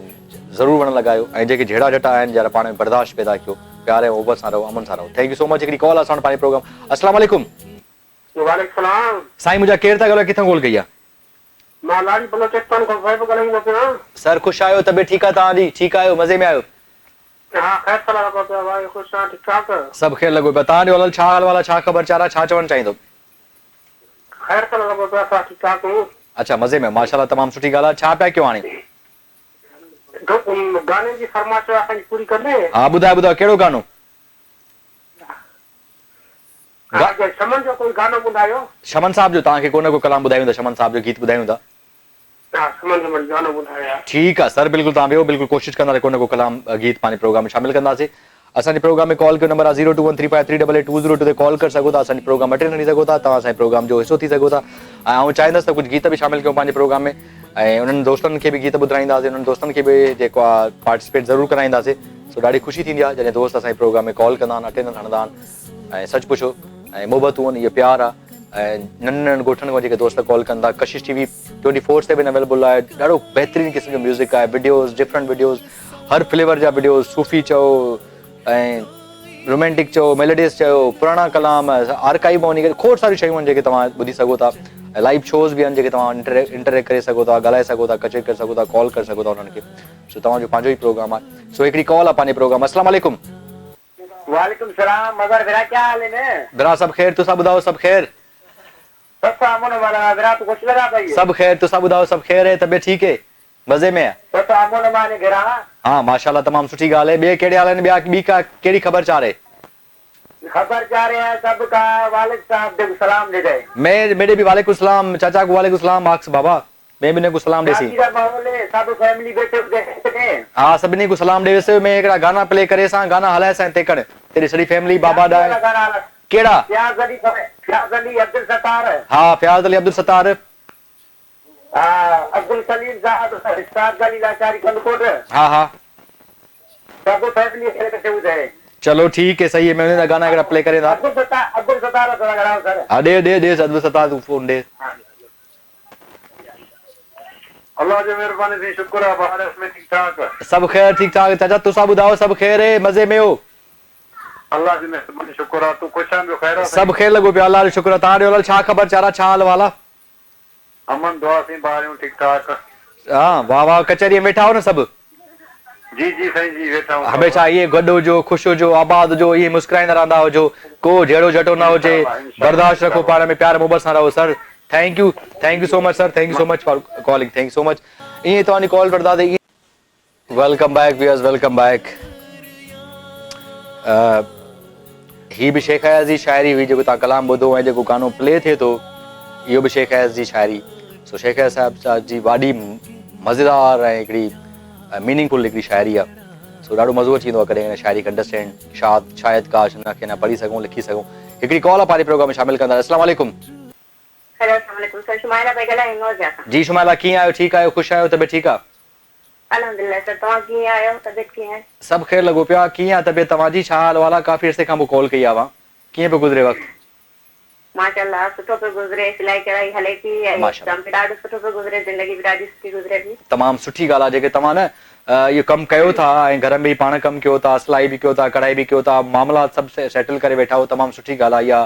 ज़रूरु वण लॻायो। ऐं जेके झेड़ा झटा आहिनि यार पाण में बर्दाश्त पैदा कयो, प्यार ऐं मोहबत सां रहो, अमन सां रहो। Thank you so much. हिकिड़ी कॉल आहे असां पंहिंजे प्रोग्राम। अस्सलाम वालेकुम। वालेकुम सलाम साईं, मुंहिंजा केरु था ॻाल्हायो, किथां कॉल कई आहे? मां लाड़ी बलोचिस्तान खां फ़ैज़ ॻाल्हाईंदो पिया। सर ख़ुशि आहियो? तबियत ठीकु आहे तव्हांजी? ठीकु आहियो? मज़े में आहियो? हा ख़ैर सलाह लॻो पिया भाई, ख़ुशि आहियां, ठीकु ठाक। सभु ख़ैर लॻो पिया। तव्हांजो हाल छा हाल वाला, छा ख़बर चार आहे, छा चवणु चाहींदो? ख़ैर सलाह लॻो पिया, असां ठीकु ठाक आहियूं। अच्छा मज़े में, माशाल्लाह, तमामु सुठी ॻाल्हि आहे। छा पिया कयो हाणे? गाने जी फरमाइश असांजी पूरी कंदे। हा ॿुधायो कहिड़ो गानो? शमन जो कोई गानो ॿुधायो। शमन साहब जो तव्हांखे को न को कलाम ॿुधायूं था, शमन साहब जो गीत ॿुधायूं था। गानो ॿुधायो। ठीकु आहे सर, बिल्कुलु तव्हां वियो, बिल्कुलु कोशिशि कंदासीं को न को कलाम गीत पंहिंजे प्रोग्राम में शामिल कंदासीं। असांजे प्रोग्राम में कॉल कयो। नंबर आहे 0213538802 ते कॉल करे सघो था, असांजे प्रोग्राम अटेंड करे सघो था, तव्हां असांजे प्रोग्राम जो हिसो थी सघो था। ऐं आउं चाहींदुसि त कुझु गीत बि शामिल कयूं पंहिंजे प्रोग्राम में ऐं उन्हनि दोस्तनि खे बि गीत ॿुधाईंदासीं, उन्हनि दोस्तनि खे बि जेको आहे पार्टिसिपेट ज़रूरु कराईंदासीं। सो ॾाढी ख़ुशी थींदी आहे जॾहिं दोस्त असांजे प्रोग्राम में कॉल कंदा आहिनि, अटेंड खणंदा आहिनि। ऐं सच पुछो ऐं मोहबतूं आहिनि, इहो प्यार आहे। ऐं नंढनि नंढनि ॻोठनि खां जेके दोस्त कॉल कंदा। कशिश टीवी 24/7 अवेलेबल आहे। ॾाढो बहितरीनु क़िस्म जो म्यूज़िक आहे, वीडियोज़, डिफरेंट वीडियोज़, हर फ्लेवर जा वीडियोज़, सूफ़ी चओ ऐं रोमेंटिक चओ, मेलोडियस चओ, पुराणा कलाम, आर्काइव में वञी करे खोड़ सारियूं शयूं आहिनि जेके तव्हां ॿुधी सघो था। लाइव शोज़ बि आहिनि जेके तव्हां इंटरेक्ट करे सघो था, ॻाल्हाए सघो था, कचेरी करे सघो था, कॉल करे सघो था उन्हनि खे। सो तव्हांजो पंहिंजो ई प्रोग्राम आहे। सो हिकिड़ी कॉल आहे पंहिंजे प्रोग्राम। अस्सलाम वालेकुम। वालेकुम सलाम। मगर बेरा क्या हाल है? बेरा सब खैर, तुसा ॿुधायो सब खैर? सब खैर, तुसा ॿुधायो सब खैर है? तबियत ठीक है? मज़े में है? हाँ माशाल्लाह, तमाम सुठी ॻाल्हि है। ॿिए कहिड़े हाल आहिनि? ॿी का कहिड़ी ख़बर चाह रहे? खबर चाह रहे हैं सबका वालेकुम साहब सलाम दे गए। मेरे भी वालेकुम सलाम, चाचा को वालेकुम सलाम आक्स बाबा, मैं भी ने को सलाम देसी। सब फैमिली बैठे हाँ सभिनी को सलाम देसी। मैं एकड़ा गाना प्ले करे सा, गाना हलाए सा तेकड़ तेरी सॼी फैमिली बाबा दा केड़ा? फ्याज अली अब्दुल सत्तार। हाँ फ्याज अली अब्दुल सत्तार, अब्दुल सलीम साहब, इस्ताद अली लाचारी कंदकोट। हाँ हाँ सब फैमिली बैठे हुए। चलो ठीक है, सही है। मैं उन्हें गाना एकड़ा प्ले करे था। अब्दुल सत्तार थोड़ा लगाओ सर। हाँ दे अब्दुल सत्तार तू फोन दे। अल्लाह जी मेहरबानी से शुक्र है, भारत में ठीक ठाक। सब खैर ठीक ठाक। चाचा तुसा ॿुधाओ सब खैर है? मजे में हो? अल्लाह जी मेहरबानी शुक्र है। तू खुश है? खैर सब खैर लॻो पियो, अल्लाह जो शुक्र आहे। तव्हां ॾियो छा ख़बर चारा, छा हाल वाला? अमन दुआ से बारियूं ठीक ठाक। हाँ वाह वाह, कचहरी में वेठा हो न सब? जी जी साईं जी वेठा हूं। हमेशा ये गॾु हुजो, ख़ुशि हुजो, आबाद हुजो, ये मुस्कुराईंदा रहंदा हुजो, को जहिड़ो जटो न हुजे, बर्दाश्त रखो, पाण में प्यार मोहबत सां रहो। Sir thank you so much sir, thank you so much for calling, thank you so much. ईअं तव्हांजी कॉल वठंदासीं। Welcome back viewers, welcome back. ही भी शेख अयाज़ जी शाइरी हुई जेको तव्हां कलाम ॿुधो ऐं जेको गानो प्ले थिए थो इहो बि शेख अयाज़ जी शाइरी। सो शेख अयाज़ साहिब जी ॾाढी मज़ेदार ऐं हिकिड़ी मीनिंगफुल हिकिड़ी शाइरी आहे। सो ॾाढो मज़ो अची वेंदो आहे कॾहिं कॾहिं शाइरी खे अंडरस्टैंड शायदि काश हुनखे न पढ़ी सघूं लिखी सघूं। हिकिड़ी कॉल आहे पंहिंजे प्रोग्राम में शामिल कंदा। अस्सलाम वालेकुम। हेलो अस्सलाम वालेकुम सर, शुमाइला पई ॻाल्हायूं नौजा खां। जी शुमाइला, कीअं आहियो? ठीकु आहियो? ख़ुशि आहियो? तबियत ठीकु आहे? अल्हम्दुलिल्लाह सर, तव्हां कीअं आहियो? तबियत कीअं आहे? सभु ख़ैरु लॻो पियो आहे। कीअं आहे तबियत तव्हांजी? छा हाल वाला? काफ़ी अर्से खां पोइ कॉल कई आहे। कीअं पियो गुज़रे वक़्तु? माशाअल्लाह सुठो पियो गुज़रे, सिलाई कढ़ाई हले थी ऐं माशाअल्लाह। कम बि ॾाढो सुठो पियो गुज़रे, ज़िंदगी बि ॾाढी सुठी गुज़रे थी। तमामु सुठी ॻाल्हि आहे जेके तव्हां न इहो कमु कयो था ऐं घर में पाण कमु कयो था, सिलाई बि कयो था, कढ़ाई बि कयो था, मामला सभु सेटल करे वेठा हो। तमामु सुठी ॻाल्हि आहे। इहा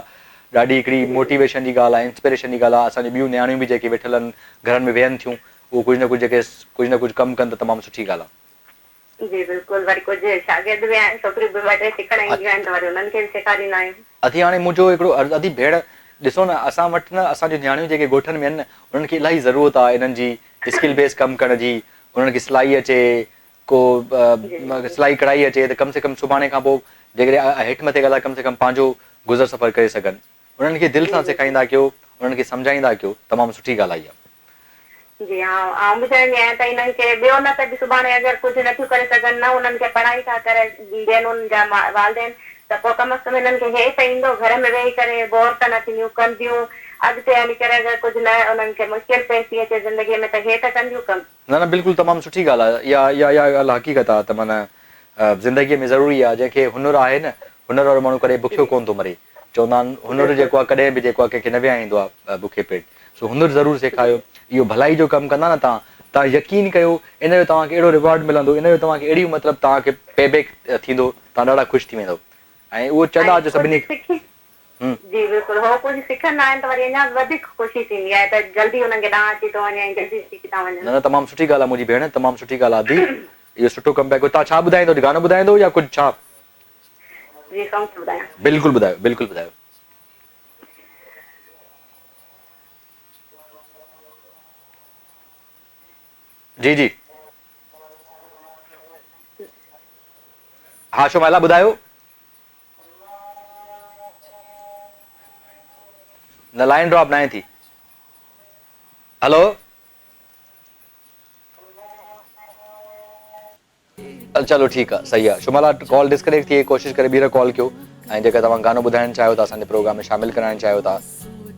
ॾाढी हिकिड़ी मोटिवेशन जी ॻाल्हि आहे, इंस्पिरेशन जी ॻाल्हि आहे। असांजी ॿियूं नियाणियूं बि जेके वेठल आहिनि घरनि में वेहनि थियूं, उहो कुझु न कुझु कमु कनि त तमामु सुठी ॻाल्हि आहे। जी बिल्कुलु। वरी कुझु शागिर्द बि आहिनि, छोकिरियूं बि ॿ टे सिखण ईंदियूं आहिनि त वरी उन्हनि खे बि सेखारींदा आहियूं। अधी हाणे मुंहिंजो हिकिड़ो अधी भेण ॾिसो न, असां वटि न असांजूं नियाणियूं जेके ॻोठनि में आहिनि न, उन्हनि खे इलाही ज़रूरत आहे इन्हनि जी स्किल बेस कमु करण जी। उन्हनि खे सिलाई अचे, को सिलाई कढ़ाई अचे त कम से कम सुभाणे खां पोइ जेकॾहिं हेठि मथे ॻाल्हाए कम से कम पंहिंजो गुज़र सफ़र करे सघनि। उन्हनि खे दिलि सां सेखारींदा कयो, उन्हनि खे सम्झाईंदा कयो, तमामु सुठी ॻाल्हि आहे। जी हा, आउं बि चवंदी आहियां त इन्हनि खे ॿियो न त बि सुभाणे अगरि कुझु नथियूं करे सघनि न, उन्हनि खे पढ़ाई था करे ॾियनि उन्हनि जा वालदेन, त पोइ कम से कम इन्हनि खे हे त ईंदो, घर में वेही करे बोर त न थींदियूं, कंदियूं। अॻिते हली करे अगरि कुझु न उन्हनि खे मुश्किल पेश थी अचे ज़िंदगीअ में त हे त कंदियूं कमु। न बिल्कुलु तमामु सुठी ॻाल्हि आहे। इहा ॻाल्हि हक़ीक़त आहे त माना ज़िंदगीअ में ज़रूरी आहे। जंहिंखे हुनरु आहे न, हुनर वारो माण्हू कॾहिं बुखियो कोन थो मरे। चवंदा आहिनि हुनरु जेको आहे कॾहिं बि जेको आहे कंहिंखे न विहाईंदो आहे बुखे पेट। सो हुनरु ज़रूरु सेखारियो। इहो भलाई जो कमु कंदा न तव्हां यकीन कयो, इन जो तव्हांखे अहिड़ो रिवॉर्ड मिलंदो, इन जो तव्हांखे अहिड़ी मतिलबु तव्हांखे पेबैक थींदो, तव्हां ॾाढा ख़ुशि थी वेंदव। ऐं उहो चवंदा जो सभिनी जी बिल्कुलु, हो कुझु सिखंदा आहिनि त वरी अञा वधीक ख़ुशी थींदी आहे त जल्दी हुननि खे ॾांहुं अची थो वञे ऐं जल्दी सिखी था वञनि। न तमामु सुठी ॻाल्हि आहे मुंहिंजी भेण, तमामु सुठी ॻाल्हि आहे। इहो सुठो कमु बैक। तव्हां छा ॿुधाईंदो? गानो ॿुधाईंदो या कुझु छा? जी सॉन्ग ॿुधायां? बिल्कुलु ॿुधायो, बिल्कुलु ॿुधायो। जी जी हा शुमाइला ॿुधायो। न लाइन ड्रॉप न आहे थी। हेलो चलो ठीकु आहे, सही आहे। शुमाइला कॉल डिस्कनेक्ट थी, कोशिशि करे ॿीहर कॉल कयो। ऐं जेका तव्हां गानो ॿुधाइणु चाहियो था, असांजे प्रोग्राम में शामिलु कराइणु चाहियो था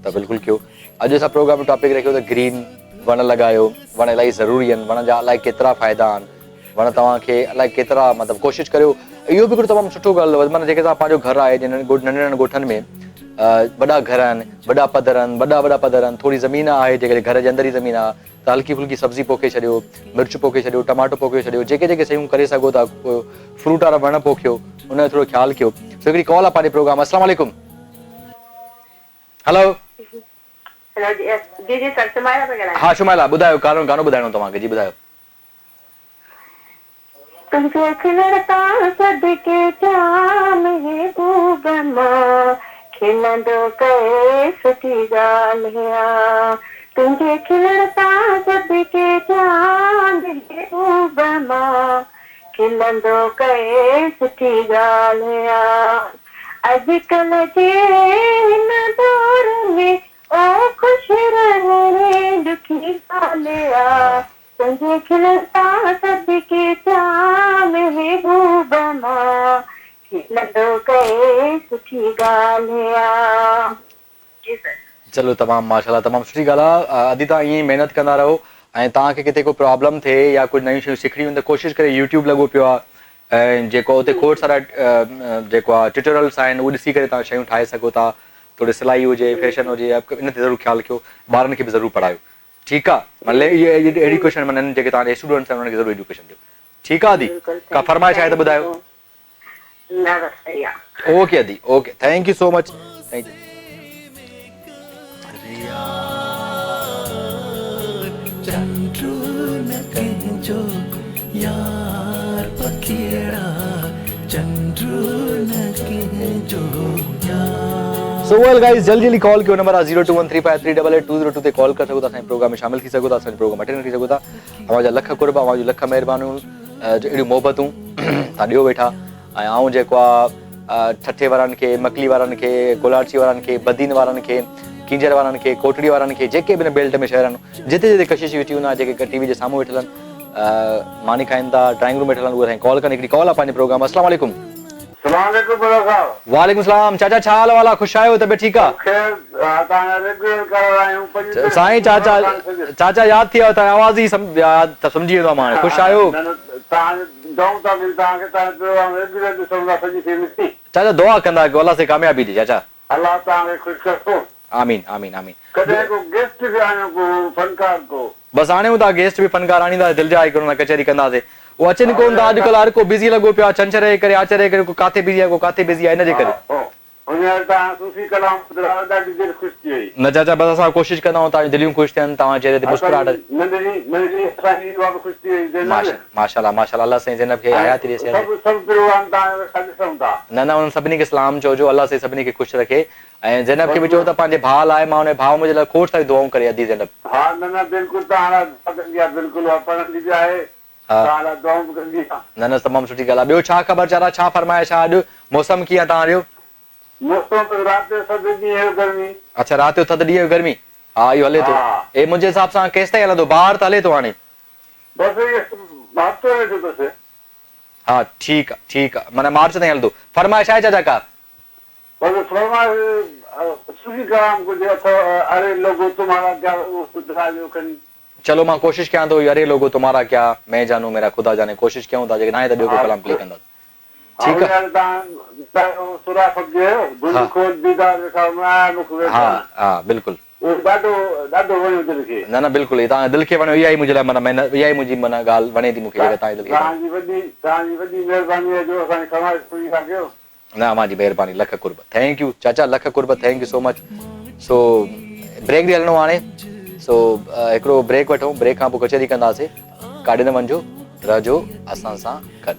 त बिल्कुलु कयो। अॼु असां प्रोग्राम में टॉपिक रखियो त ग्रीन वण लॻायो। वण इलाही ज़रूरी आहिनि। वण जा अलाए केतिरा फ़ाइदा आहिनि। वण तव्हांखे अलाए केतिरा मतिलबु कोशिशि करियो। इहो बि हिकिड़ो तमामु सुठो ॻाल्हि माना जेके तव्हां पंहिंजो घरु आहे, जिन नंढनि ॻोठनि में वॾा घर आहिनि, वॾा पधर आहिनि, वॾा पधर आहिनि, थोरी ज़मीन आहे, जेकॾहिं घर जे अंदरि ई ज़मीन आहे त हल्की फुल्की सब्जी पोखे छॾियो, मिर्च पोखे छॾियो, टमाटो पोखे छॾियो, जेके शयूं करे सघो था, फ्रूट वारा वण पोखियो, उन जो थोरो ख़्यालु कयो। सो हिकिड़ी कॉल आहे पंहिंजे प्रोग्राम। अस्सलाम वालेकुम। हेलो जी जी सर, शुमाइला पई ॻाल्हायां? हा शुमाइला ॿुधायो, गानो ॿुधाइणो तव्हांखे। जी ॿुधायो। तुझे खिलता सदके क्या महबूब मां, खिलंदो कए सुठी ॻाल्हि। तुझे खिलता सदके क्या महबूब मां, खिलंदो कए सुठी ॻाल्हि। अॼुकल्ह जे हिन दौर में ओ ख़ुशि रहणे ॾुखी ॻाल्हि। तुझे खिलता सदके क्या महबूब मां, खिलंदो कए सुठी ॻाल्हि। जी सर। चलो तमामु माशाल्लाह, तमामु सुठी ॻाल्हि आहे। अदी तव्हां ईअं ई महिनत कंदा रहो। ऐं तव्हांखे किथे को प्रॉब्लम थिए या कुझु नयूं शयूं सिखणी हूंदी त कोशिशि करे यूट्यूब लॻो पियो आहे ऐं जेको उते खोड़ सारा जेको आहे ट्यूटोरियल्स आहिनि, उहे ॾिसी करे तव्हां शयूं ठाहे सघो था। थोरी सिलाई हुजे, फैशन हुजे, इन ते ज़रूरु ख़्यालु कयो। ॿारनि खे बि ज़रूरु पढ़ायो। ठीकु आहे। मतिलबु इहे एजुकेशन माना जेके तव्हांजे स्टूडेंट्स आहिनि उन्हनि खे ज़रूरु एजुकेशन ॾियो। ठीकु आहे आदी? का फरमाइश आहे त ॿुधायो। ओके आदी, okay, thank you so much. Thank U. Chandru न कहजो यार पखेड़ा, चंद्रू न कहजो यार। सो वेल गाइस, जल्दी कॉल कयो। नंबर आहे 0213538820 ते कॉल करे सघो था। असांजे प्रोग्राम में शामिल थी सघो था, असांजे प्रोग्राम अटेंड थी सघो था। अवां जा लख कुर्ब, अवां जूं लख महिरबानियूं, अहिड़ियूं मोहबतूं तव्हां ॾियो वेठा। ऐं आऊं जेको आहे ठठे वारनि खे, मकली वारनि खे, गोलाची वारनि खे, बदीन वारनि खे, कींजर वारनि खे, कोटड़ी वारनि खे, जेके बि बेल्ट में शहर आहिनि, जिते जिते कशिश वेठी हूंदा, जेके टीवी जे साम्हूं वेठल आहिनि, मानी खाइन था ड्राइंग रूम में ठलन उहे कॉल कन हिकड़ी कॉल आ पंहिंजे प्रोग्राम। अस्सलाम वालेकुम। सलाम अलैकुम बड़ा साहब। वालेकुम सलाम चाचा, छा हाल वाला, खुश आयो, तबियत ठीक आ? खैर तव्हां रेगुलर कर रहा हूं साईं चाचा याद थी त आवाज ही याद समझी वेंदो मां, खुश आयो? तव्हां दऊं था मिल तव्हांखे तव्हां प्रोग्राम रेगुलर ॾिसंदा सॼी फैमिली। चाचा दुआ कंदा कि अल्लाह से कामयाबी ॾे चाचा। अल्लाह तव्हांखे ख़ुशि रखो। आमीन आमीन आमीन। कॾहिं को गेस्ट बि आयो को फनकार को? बस आणियूं था गेस्ट भी फनकार आणींदा, दिल जा करूं कचहरी कंदासीं। वो अचनि कोन था अॼुकल्ह, हर को बिज़ी लॻो पियो आहे, छंछर करे आचर करे को काथे बिज़ी आहे को काथे बिज़ी आहे, इनजे करे। तव्हां सूफ़ी कलाम ॾाढी दिलि ख़ुशि थी वई। न चाचा बस असां कोशिशि कंदा आहियूं तव्हांजी दिलियूं ख़ुशि थियनि, तव्हां चेहरे ते मुस्कुराहट। माशाल्लाह माशाल्लाह, अल्लाह साईं ज़ैनब खे हयाती ॾे। न उन्हनि सभिनी खे सलाम चइजो, अल्लाह साईं सभिनी खे ख़ुशि रखे। ऐं ज़ैनब खे बि चओ त पंहिंजे भाउ आहे, मां हुन भाउ मुंहिंजे लाइ खोड़ सारी दुआऊं करे अदी ज़ैनब। हा न बिल्कुलु तव्हां बिल्कुलु पढ़ंदी बि आहे, दुआऊं बि कंदी आहे। न तमामु सुठी ॻाल्हि आहे। ॿियो छा ख़बर चारा, छा फरमाइश आहे अॼु? मौसम कीअं आहे तव्हांजो? मौसम राति जो थधि ॾींहुं गर्मी। अच्छा राति जो थधि ॾींहुं गर्मी। हा इहो हले थो। ए मुंहिंजे हिसाब सां केसि ताईं हलंदो? ॿाहिरि त हले थो हाणे। हा ठीकु आहे माना मार्च ताईं हलंदो। फरमाइश आहे चाचा का? अरे लोगो तुम्हारा क्या, चलो मां कोशिशि कयां थो। अरे लोगो तुम्हारा क्या, मैं जानू मेरा खुदा जाने, कोशिशि कयूं था। जेके न आहे त ॿियो को कलाम प्ले कंदा। ठीकु आहे। हा बिल्कुलु। न बिल्कुलु तव्हां दिलि खे वणियो, इहा ई मुंहिंजे लाइ माना महिनत, इहा ई मुंहिंजी माना ॻाल्हि वणे थी मूंखे। न मुंहिंजी महिरबानी, लख कुर्ब, थैंक यू चाचा, लख कुर्ब, thank you so much. So break ॾे हलणो हाणे। सो हिकिड़ो ब्रेक वठूं, ब्रेक खां पोइ कचहरी कंदासीं। काॾे न वञिजो, रहजो असां सां गॾु।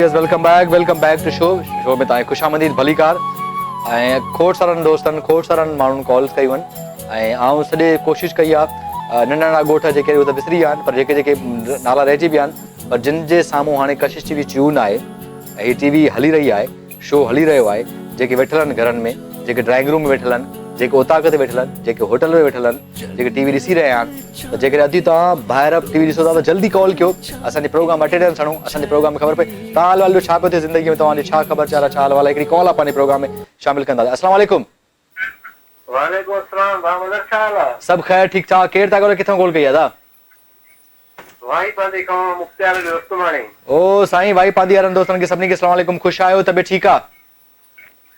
वेलकम बैक टू शो में तव्हांखे ख़ुशामदीद भलीकार। ऐं खोड़ सारनि दोस्तनि, खोड़ सारनि माण्हुनि कॉल्स कयूं आहिनि। ऐं आउं सॼे कोशिशि कई आहे, नंढा नंढा ॻोठ जेके उहे त विसरी विया आहिनि, पर जेके नाला रहिजी विया आहिनि, पर जिन जे साम्हूं हाणे कशिश टीवी ट्यून आहे, हीअ टीवी हली रही आहे, शो हली रहियो आहे। जेके वेठल आहिनि घरनि में, जेके ड्राइंग रूम में वेठल आहिनि, जेके उताक ते वेठल आहिनि, जेके होटल में वेठल आहिनि, जेके टीवी ॾिसी रहिया आहिनि, त जेकॾहिं अॼु तव्हां ॿाहिरि टीवी ॾिसो था त जल्दी कॉल कयो, असांजे प्रोग्राम अटेंडेंस खणो, असांजे प्रोग्राम में ख़बर पए तव्हां हाल वाल जो छा पियो थिए ज़िंदगी में, तव्हांजी छा ख़बर चार छा हाल वाल, हिकिड़ी कॉल आहे पंहिंजे प्रोग्राम में शामिल कंदा। अस्सलाम वालेकुम। वालेकुम अस्सलाम, भाउ छा हाल आहे? सभु ख़ैर ठीकु ठाक। केरु था ॻाल्हायो, किथां कॉल कई आहे दादा? वाई पांदी खां मुख्तियार जो दोस्तमाणी। ओ साईं वाई पांदी वारनि दोस्तनि खे सभिनी खे अस्सलाम वालेकुम, ख़ुशि आहियो, तबियत ठीकु आहे?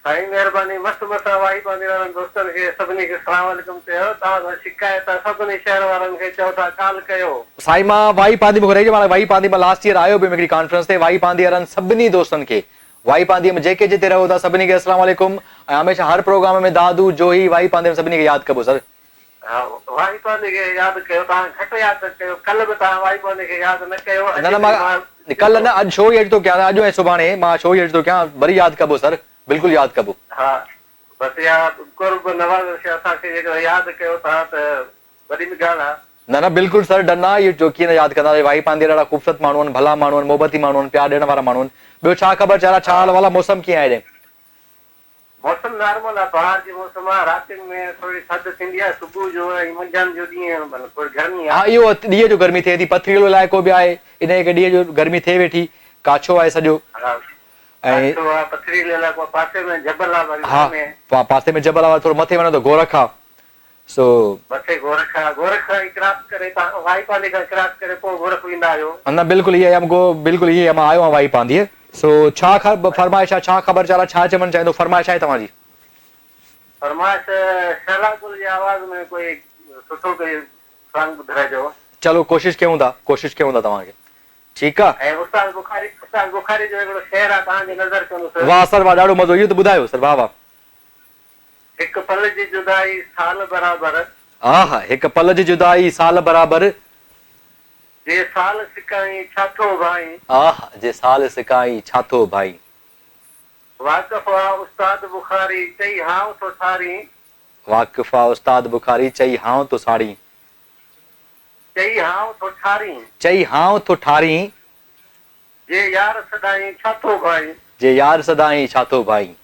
साईं महिरबानी, मस्त वाई पांदी वारनि दोस्तनि खे सभिनी खे अस्सलाम वालेकुम कयो। तव्हां शिकायत सभिनी शहर वारनि खे चओ था कॉल कयो। साईं मां वाई पांदी में रही, वाई पांदी में लास्ट ईयर आयो बि हिकिड़ी कॉन्फ्रेंस ते। वाई पांदी वारनि सभिनी दोस्तनि खे, वाई पांदी में जेके जिते रहो था सभिनी खे अस्सलाम वालेकुम। ऐं हमेशा हर प्रोग्राम में दादू जोही वाई पांदी में सभिनी खे यादि कबो सर। वाई पांदी खे यादि कयो, तव्हां घटि यादि कयो। कल्ह बि तव्हां वाई पांदी खे यादि न कयो। न मां कल्ह न, अॼु शो ई अॼु थो कयां, अॼु ऐं सुभाणे मां शो ई अॼु थो कयां, वरी यादि कबो सर, बिल्कुलु यादि कबो। हा बसि इहा कुर्ब नवाज़ असांखे जेको यादि कयो तव्हां त वॾी बि ॻाल्हि आहे। न बिल्कुलु सर, डना इहो जो कीअं न यादि कंदा। वाई पांदी ॾाढा ख़ूबसूरत माण्हू आहिनि, भला माण्हू आहिनि, मोहबती माण्हू आहिनि, प्यार ॾियण वारा माण्हू आहिनि। ॿियो छा ख़बर चारा, छा हाल वाला, मौसम कीअं आहे? मौसम नॉर्मल आहे, बहार जो मौसम आहे। रातिनि में थोरी थधि थींदी आहे, सुबुह जो ऐं मंझंदि जो ॾींहं थोरी गर्मी आहे। हा इहो ॾींहं जो गर्मी थिए थी, पथरीलो इलाइक़ो बि आहे, इन करे ॾींहं जो गर्मी थिए वेठी, काछो आहे सॼो। ऐं पथरीलो इलाइक़ो पासे में जबल आहे। हा पासे में जबल आहे, थोरो मथे वञो त गोरखा। सो मथे गोरखा क्रॉस करे तव्हां वाई पांदी खां क्रॉस करे पोइ गोरख वेंदा आहियो। न बिल्कुलु इहे बिल्कुलु इहे मां आयो आहियां वाई पांदी। सो छा फरमाइश आहे, छा ख़बर चाला, छा चवणु चाहींदो? फरमाइश आहे तव्हांजी? फरमाइश शहला गुल जी आवाज़ में कोई सुठो कोई सॉन्ग ॿुधाइजो। चलो कोशिशि कयूं था तव्हांखे, ठीकु आहे। ऐं उस्ताद बुखारी जो हिकिड़ो शेर आहे तव्हांजी नज़र कंदो। वाह सर वाह, ॾाढो मज़ो, इहो त ॿुधायो सर। वाह वाह। हिकु पल जी जुदाई साल बराबर। हा हा, हिकु पल जी जुदाई साल बराबर। जे साल सिकाई छाथो भाई। आह जे साल सिकाई छाथो भाई। वाक़िफ़ा उस्ताद बुखारी चई हां तो सारी। वाक़िफ़ा उस्ताद बुखारी चई हां तो साड़ी। चई हां तो ठारी। चई हां तो ठारी। जे यार सदाई छाथो भाई। जे यार सदाई छाथो भाई।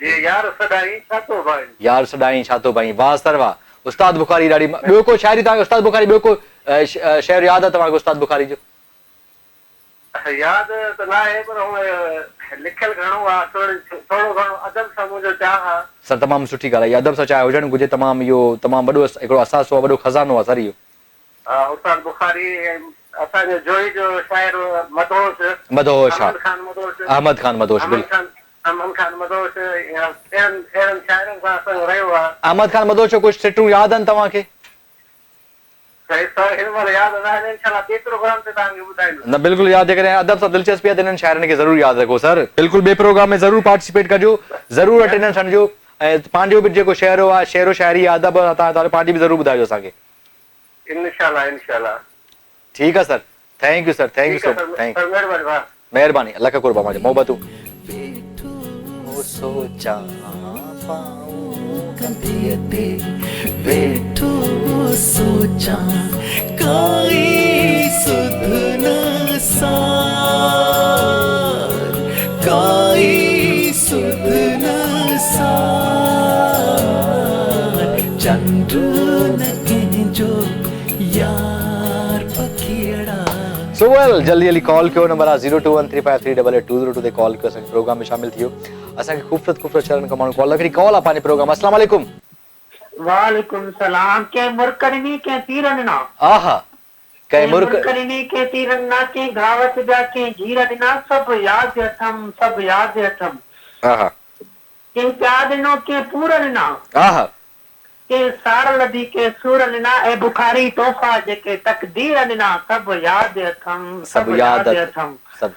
जे यार सदाई छाथो भाई। यार सदाई छाथो भाई। वाह सर वाह, उस्ताद बुखारी ॾाढी। ॿियो को शाइरी तव्हांखे उस्ताद बुखारी ॿियो को शेर यादि आहे तव्हांखे उस्ताद बुखारी जो? यादि त न आहे पर लिखियल घणो आहे, थोरो घणो अदब सां मुंहिंजो चाह आहे। सर तमामु सुठी ॻाल्हि आहे, अदब सां चाहे हुजणु घुरिजे, तमामु इहो तमामु वॾो हिकिड़ो असासो आहे, वॾो खज़ानो आहे सर इहो। उस्ताद बुखारी असांजो जोई जो शाइर मदहोश अहमद खान मदहोश बिल्कुलु अहमद खान मदहोश अहिड़नि शाइरनि सां असांजो रहियो आहे। अहमद खान मदहोश जो कुझु सिटूं यादि आहिनि तव्हांखे? न बिल्कुलु यादि करे अदब सां दिलचस्पी आहे त हिननि शाइरनि खे ज़रूरु यादि रखो सर। बिल्कुलु ॿिए प्रोग्राम में ज़रूरु पार्टिसिपेट कजो, ज़रूरु अटेंडेंस हणिजो ऐं पंहिंजो बि जेको शेरो आहे, शेरो शाइरी आहे, अदब तव्हां पंहिंजी बि ज़रूरु ॿुधाइजो असांखे। इंशाल्लाह ठीकु आहे sir, thank you sir, thank you so much, thank U, महिरबानी, लख कुर्बा मुंहिंजा मोहबतूं। सोचा बैठो सोचा काई सुध न सार, काई सुध न सार, चंद्र न कंहिंजो यार पखिड़ा। सो वेल जल्दी जल्दी कॉल कयो, नंबर आहे 02135388202 ते कॉल कयो, असांजे प्रोग्राम में शामिल थियो। असांखे खूबसूरत शहरनि खां माण्हू कॉल, हिकिड़ी कॉल आहे पंहिंजे प्रोग्राम। अस्सलाम वालेकुम। वालेकुम सलाम। के मुरकरनी के तीरन ना आहा के मुरकरनी के तीरन ना के घावत जा के जीरन ना सब याद अथम, सब याद अथम। आहा के प्याद नो के पूरन ना आहा के सार लदी के सूरन ना ए बुखारी तोहफा जेके तकदीरन ना सब याद अथम, सब याद अथम। सब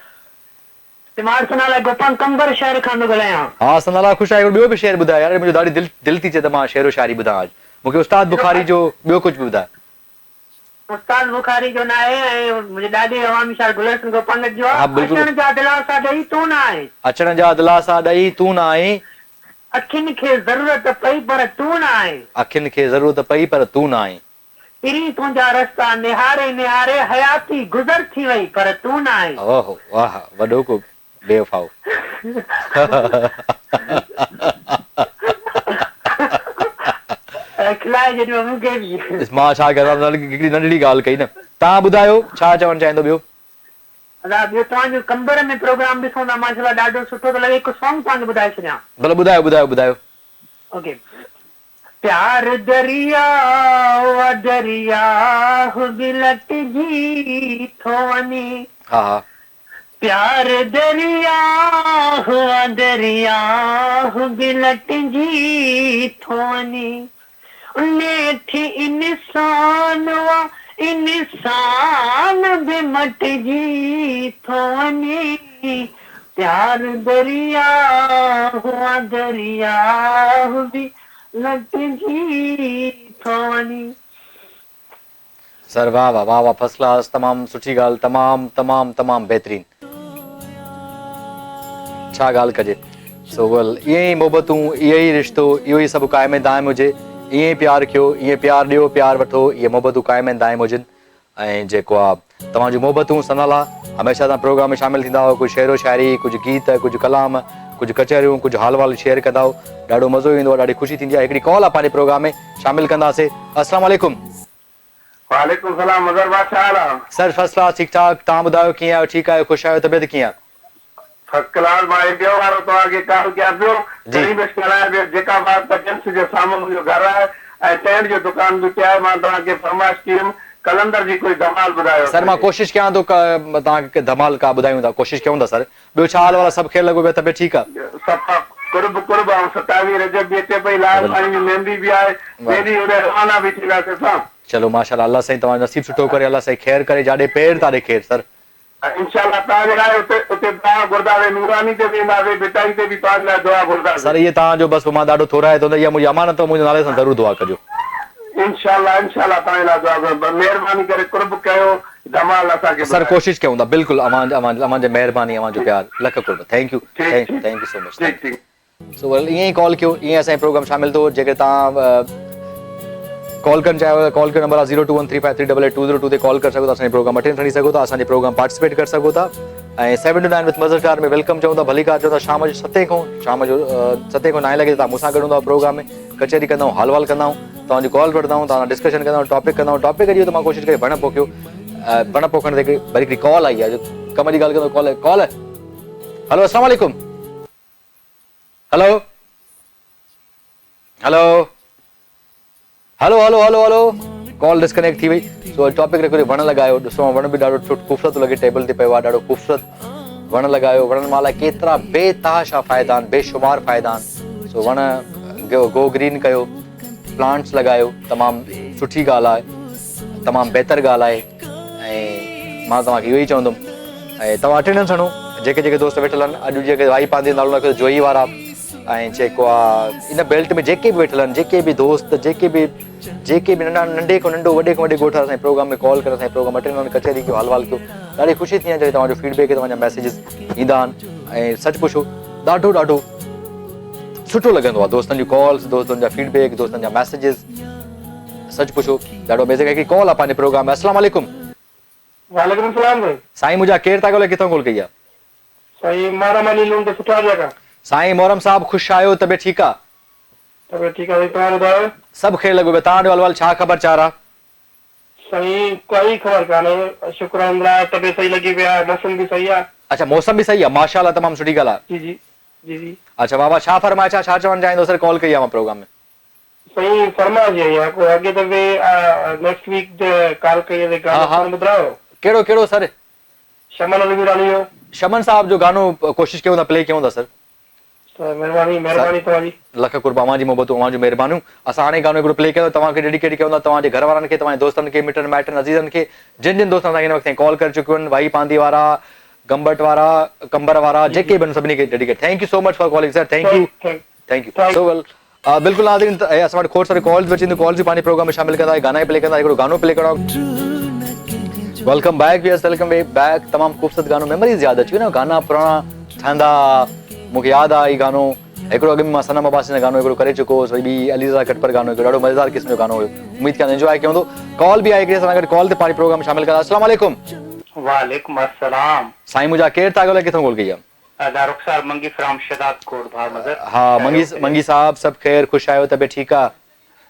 तिमार सनाला गोपाल कंबर शहर खां ॻाल्हायां। हां सनाला ख़ुशि आहे। ॿियो बि शेर ॿुधाए यार, मुंहिंजो ॾाढी दिलि थी चए त मां शेरो शाइरी ॿुधां। आज मूंखे उस्ताद बुखारी जो ॿियो कुझु बि ॿुधाए। उस्ताद बुखारी जो न आहे ऐं मुंहिंजे ॾाढे अवामी शाइर गुलशन गोपाल जो आहे। अचण जा दिलासा ॾेई तूं न आहे, अचण जा दिलासा ॾेई तूं न आहे, अखियुनि खे ज़रूरत पई पर तूं न आहे, अखियुनि खे ज़रूरत पई पर तूं न आहे, पिरी तुंहिंजा रस्ता निहारे निहारे हयाती गुज़र थी वई पर तूं न आहे। ओहो वाह, वॾो को बेवफाओ। खिलाए जॾहिं मूंखे बि मां छा कयां, हिकिड़ी नंढड़ी ॻाल्हि कई न। तव्हां ॿुधायो छा चवणु चाहींदो ॿियो? ॿियो तव्हांजो कंबर में प्रोग्राम ॾिसूं था, माशाल्लाह ॾाढो सुठो थो लॻे। हिकु सॉन्ग तव्हांखे ॿुधाए छॾियां। भले ॿुधायो ॿुधायो ॿुधायो। ओके। प्यार दरिया दरिया बिलट जी थो वञे, हा हा प्यार दरिया दरिया बिलट जी थो वञे, नेठि इंसान वा इंसान बि मटिजी थो वञे, प्यार दरिया दरिया बि लटजी थो वञे। सर वाह वाह वाह वाह, फर्स्ट क्लास, तमामु सुठी ॻाल्हि, तमामु तमामु तमामु बहितरीन। छा ॻाल्हि कजे। सो वेल ईअं ई मोहबतूं, इहो ई रिश्तो, इहो ई सभु क़ाइम दाइम हुजे। ईअं ई प्यारु कयो, ईअं प्यारु ॾियो, प्यारु वठो, इहे मोहबतूं क़ाइम दाइम हुजनि। ऐं जेको आहे तव्हांजूं मोहबतूं सनाला हमेशह तव्हां प्रोग्राम में शामिल थींदा हुआ, कुझु शेरो शाइरी, कुझु गीत, कुझु कलाम, कुझु कचहरियूं, कुझु हाल वाल शेयर कंदा हो, ॾाढो मज़ो ईंदो आहे, ॾाढी ख़ुशी थींदी आहे। हिकिड़ी कॉल आहे पंहिंजे प्रोग्राम में शामिल कंदासीं। अस्सलाम वालेकुम। वालेकुम सलाम, मज़र भाई छा हाल आहे? सर फर्स्ट क्लास, ठीकु ठाक, तव्हां ॿुधायो कीअं आहियो? ठीकु आहियो? ख़ुशि आहियो? तबियत कीअं आहे? फर्स्ट क्लास भाई। ॿियो वारो तव्हांखे कॉल कयां पियो, कॾहिं बि कराए पियो, जेका बात बचन्स जे साम्हूं मुंहिंजो घरु आहे ऐं टेंट जो दुकान बि आहे। मां तव्हांखे फरमाइश कयुमि कलंदर जी कोई धमाल ॿुधायो। सर मां कोशिशि कयां थो, तव्हांखे धमाल का ॿुधायूं था, कोशिशि कयूं था सर। ॿियो छा हाल वाला सभु खे लॻो पियो, तबियत ठीकु आहे? सफ़ा कुर्ब कुर्ब ऐं 27 रजब बि अचे पई, लाल साईं जी मेहंदी बि आहे, मेहंदी होॾे रवाना बि थींदासीं असां। चलो माशाल्लाह, अल्लाह साईं तव्हांजो नसीब सुठो करे, अल्लाह साईं ख़ैर करे, जाॾे पेर तारे ख़ैर सर। इंशाल्लाह तव्हांजे लाइ उते तव्हां गुरुद्वारे नूरानी ते बि ईंदासीं, बिटाई ते बि तव्हांजे लाइ दुआ घुरंदासीं। सर इहे तव्हांजो बसि मां ॾाढो थोराए थो, इहा मुंहिंजी अमानत, मुंहिंजे नाले सां ज़रूरु दुआ कजो। इंशाल्लाह तव्हांजे लाइ दुआ घुरंदा, महिरबानी करे कुर्ब कयो, धमाल असांखे सर कोशिशि कयूं था, बिल्कुलु। अवां महिरबानी, अवां जो प्यार, लख कुर्ब, थैंक यू सो मच। सो ईअं ई कॉल कयो, ईअं असांजो प्रोग्राम शामिल थियो। जेकर तव्हां कॉल करणु चाहियो, कॉल कयो, नंबर आहे 02135388202 ते कॉल करे सघो था, असांजे प्रोग्राम अटेंड खणी सघो था, असांजे प्रोग्राम पार्टिसिपेट करे सघो था। ऐं 7 to 9 विथ मज़र कार में वेलकम चऊं था, भली कार चऊं था। शाम जो 7 खां 9 लॻे तव्हां मूंसां गॾु हूंदा प्रोग्राम में, कचहरी कंदा आहियूं, हाल वाल कंदा आहियूं। तव्हांजी कॉल वठंदा आहियूं, तव्हां डिस्कशन कंदा आहियूं, टॉपिक कंदा आहियूं, टॉपिक अॼु त मां कोशिशि करे बण पोखियो, बण पोखण ते वरी हिकिड़ी कॉल आई आहे जो कम जी ॻाल्हि कंदो। कॉल हेलो अस्सलाम वालेकुम। Hello hello hello hello hello hello call disconnect थी वई। सो टॉपिक रखो वण लॻायो। ॾिसो वण बि ॾाढो ख़ूबसूरत लॻे, टेबल ते पियो आहे, ॾाढो ख़ूबसूरत वण लॻायो। वणनि मां केतिरा बेतहाशा फ़ाइदा आहिनि, बेशुमार फ़ाइदा आहिनि। सो वण गो ग्रीन कयो, प्लांट्स लॻायो, तमामु सुठी ॻाल्हि आहे, तमामु बहितर ॻाल्हि आहे। ऐं मां तव्हांखे इहो ई चवंदुमि ऐं तव्हां अटेंडेंस हणो, जेके जेके दोस्त वेठल आहिनि। अॼु जेके भाई पंहिंजे नालो रखियो जोई वारा ऐं जेको आहे इन बेल्ट में जेके बि वेठल आहिनि, जेके बि दोस्त, जेके बि नंढे खां नंढो, वॾे खां वॾे ॻोठ असांजे प्रोग्राम में कॉल करे असांजे प्रोग्राम अटेंड कनि, कचहरी कयो, हाल कयो। ॾाढी ख़ुशी थी आहे जॾहिं तव्हांजो फीडबैक, तव्हांजा मैसेजिस ईंदा आहिनि। ऐं सच पुछो ॾाढो ॾाढो सुठो लॻंदो आहे दोस्तनि जी कॉल्स, दोस्तनि जा फीडबैक, दोस्तनि जा मैसेजिस। सच पुछो ॾाढो बेसिक हिकिड़ी कॉल आहे पंहिंजे प्रोग्राम में। अस्सलाम वालेकुम। वालेकुम सलाम भाई। साईं मुंहिंजा केरु था ॻोल्हे, किथां कॉल कई आहे? साईं मोहरम अली लूं तो सुठा जगह। साईं मोहरम साहब ख़ुशि आहियो? तबियत ठीकु आहे? तबियत ठीकु आहे। तव्हां ॿुधायो? सभु ख़ैरु लॻो पियो। तव्हांजो हलवाल छा ख़बर चार आहे? साईं कोई ख़बर कान्हे, शुक्र अल्लाह, तबियत सही लॻी पई आहे, मौसम बि सही आहे। अच्छा मौसम बि सही आहे, माशाल्लाह, तमामु सुठी ॻाल्हि आहे। जी जी जी जी। अच्छा बाबा छा फरमाइश, छा चवणु चाहींदो सर? कॉल कई आहे मां प्रोग्राम में। साईं फरमाइश इहा आहे, को अॻे दफ़े नेक्स्ट वीक कॉल कई आहे, गानो ॿुधायो? कहिड़ो कहिड़ो सर? शमन अली वीरानी जो। शमन साहब जो गानो कोशिशि कयूं था, प्ले कयूं था सर। महिरबानी तव्हांजी। लख कुर्बान जी मोहबतूं, तव्हां जूं महिरबानियूं। असां हाणे गानो हिकिड़ो प्ले कयो, तव्हांखे डेडिकेट कयूं था, तव्हांजे घर वारनि खे, तव्हांजे दोस्तनि खे, मिटनि माइटनि अज़ीज़नि खे, जिन जिन दोस्तनि सां हिन वक़्तु कॉल करे चुकियो आहिनि, भाई पांदी वारा, गंबट वारा, कंबर वारा, जेके बि सभिनी खे dedicate. Thank you so much for calling sir. Thank you so well. बिल्कुलु नाज़रीन, असां वटि खोड़ सारे कॉल्स बची, कॉल्स बि पंहिंजे प्रोग्राम में शामिल कंदा, गाना प्ले कंदा, हिकिड़ो गानो प्ले करणो। Welcome back viewers, welcome back. तमामु ख़ूबसूरत गानो, मेमोरीज़ यादि अची वियो न, गाना पुराणा ठहंदा। मूंखे यादि आहे, हीउ गानो हिकिड़ो अॻु में मां सनम अब्बासी जो गानो हिकिड़ो करे चुको हुउसि, वरी ॿी अलीज़ा कटपर गानो, हिकिड़ो ॾाढो मज़ेदार क़िस्म जो गानो हुयो। उमीद कयां एंजॉय कयो हूंदो। कॉल बि आहे हिकिड़ी, असां गॾु कॉल ते पंहिंजे प्रोग्राम में शामिल कंदा। अस्सलाम वालेकुम। वालेकुम अस्सलाम। साईं मुंहिंजा केरु था ॻोल्हे, किथां कॉल कई आहे? रुखसार मंगी फ्रॉम शदाद कोट भाव मदर। हाँ मंगी साहब, सभु ख़ैर, ख़ुशि आहियो? तबियत ठीकु आहे?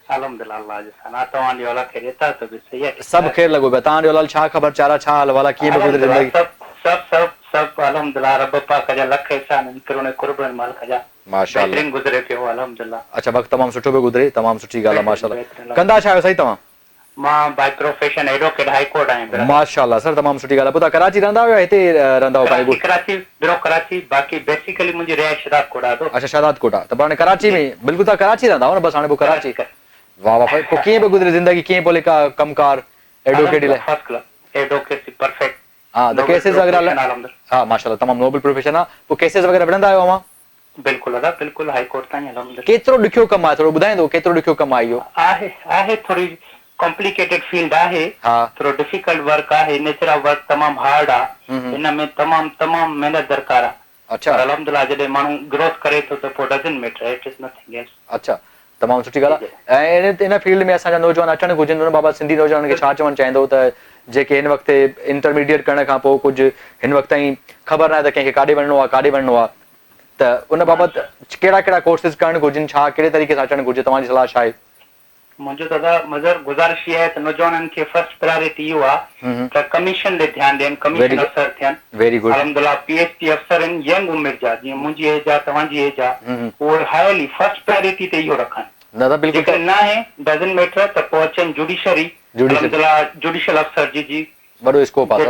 अल्हम्दुलिल्लाह, अल्लाह जो सना। तव्हांजी औलाद ख़ैरियत आहे? तबियत सही आहे? सभु ख़ैर लॻो पियो। तव्हांजो हाल छा ख़बर चारा, छा हाल वाला, कीअं पियो गुज़रे ज़िंदगी? सभु अल्हम्दुलिल्लाह, रब पाक जा लख एहसान, करोड़े कुर्बान मालिक जा माशाअल्लाह गुज़रे पियो अल्हम्दुलिल्लाह। अच्छा वक़्तु तमामु सुठो पियो गुज़रे, तमामु सुठी ॻाल्हि आहे माशाअल्लाह। कंदा छा आहियो साईं तव्हां? मां by profession advocate high court आहियां। माशाअल्लाह सर, तमामु सुठी ॻाल्हि आहे। पोइ तव्हां कराची रहंदा आहियो या हिते रहंदा आहियो? पंहिंजे कराची, ॿियो कराची, बाक़ी बेसिकली मुंहिंजी रिहाइश शदाद कोट आहे। अच्छा शदाद कोट आहे, त हाणे कराची में बिल्कुलु तव्हां कराची रहंदा आहियो न? बसि हाणे पोइ कराची। वाह वाह, पोइ कीअं पियो गुज़रे ज़िंदगी, कीअं पोइ लिका कमकार एडवोकेट लाइ? First class advocacy perfect. हाँ त केसेस वग़ैरह, हाँ माशाअल्लाह तमामु नोबल प्रोफेशन आहे। पोइ केसेस वग़ैरह विढ़ंदा आहियो अवां? बिल्कुलु दादा, बिल्कुलु हाई कोर्ट ताईं अल्हम्दुलिल्लाह। केतिरो ॾुखियो कमु आहे, थोरो ॿुधाईंदो केतिरो ॾुखियो कमु आहे इहो? आहे थोरी कॉम्प्लिकेटेड फील्ड आहे, थोरो डिफिकल्ट वर्क आहे, नेचर ऑफ वर्क तमामु हार्ड आहे, हिन में तमामु महिनत दरकार आहे। अच्छा अल्हम्दुलिल्लाह, जॾहिं माण्हू ग्रोथ करे थो त पोइ doesn't matter, it is nothing else. अच्छा तमामु सुठी ॻाल्हि आहे। ऐं इन फील्ड में असांजा नौजवान अचणु घुरजनि। बाबा सिंधी नौजवाननि खे छा चवणु चाहींदो त जेके हिन वक़्तु इंटरमीडिएट करण खां पोइ कुझु हिन वक़्त ताईं ख़बर न आहे त कंहिंखे काॾे वञिणो आहे, त उन बाबति कहिड़ा कहिड़ा कोर्सिस करणु घुरजनि, छा कहिड़े तरीक़े सां अचणु घुरिजे, तव्हांजी सलाह छा आहे? मुंहिंजो दादा मज़र गुज़ारिश इहा आहे त नौजवाननि खे फर्स्ट प्रायोरिटी इहो आहे त कमीशन ॾे ध्यानु ॾियनि, कमीशन अफ़सर थियनि। Very good. अल्हम्दुलिल्लाह पीएचडी अफ़सर आहिनि यंग उमिरि जा, जीअं मुंहिंजी एज आहे, तव्हांजी एज आहे, उहे हाईली फर्स्ट प्रायोरिटी ते इहो रखनि। जेकर न आहे डज़ंट मैटर त पोइ अचनि जुडिशरी, अल्हम्दुलिल्लाह जुडिशियल अफ़सर जी वॾो स्कोप आहे।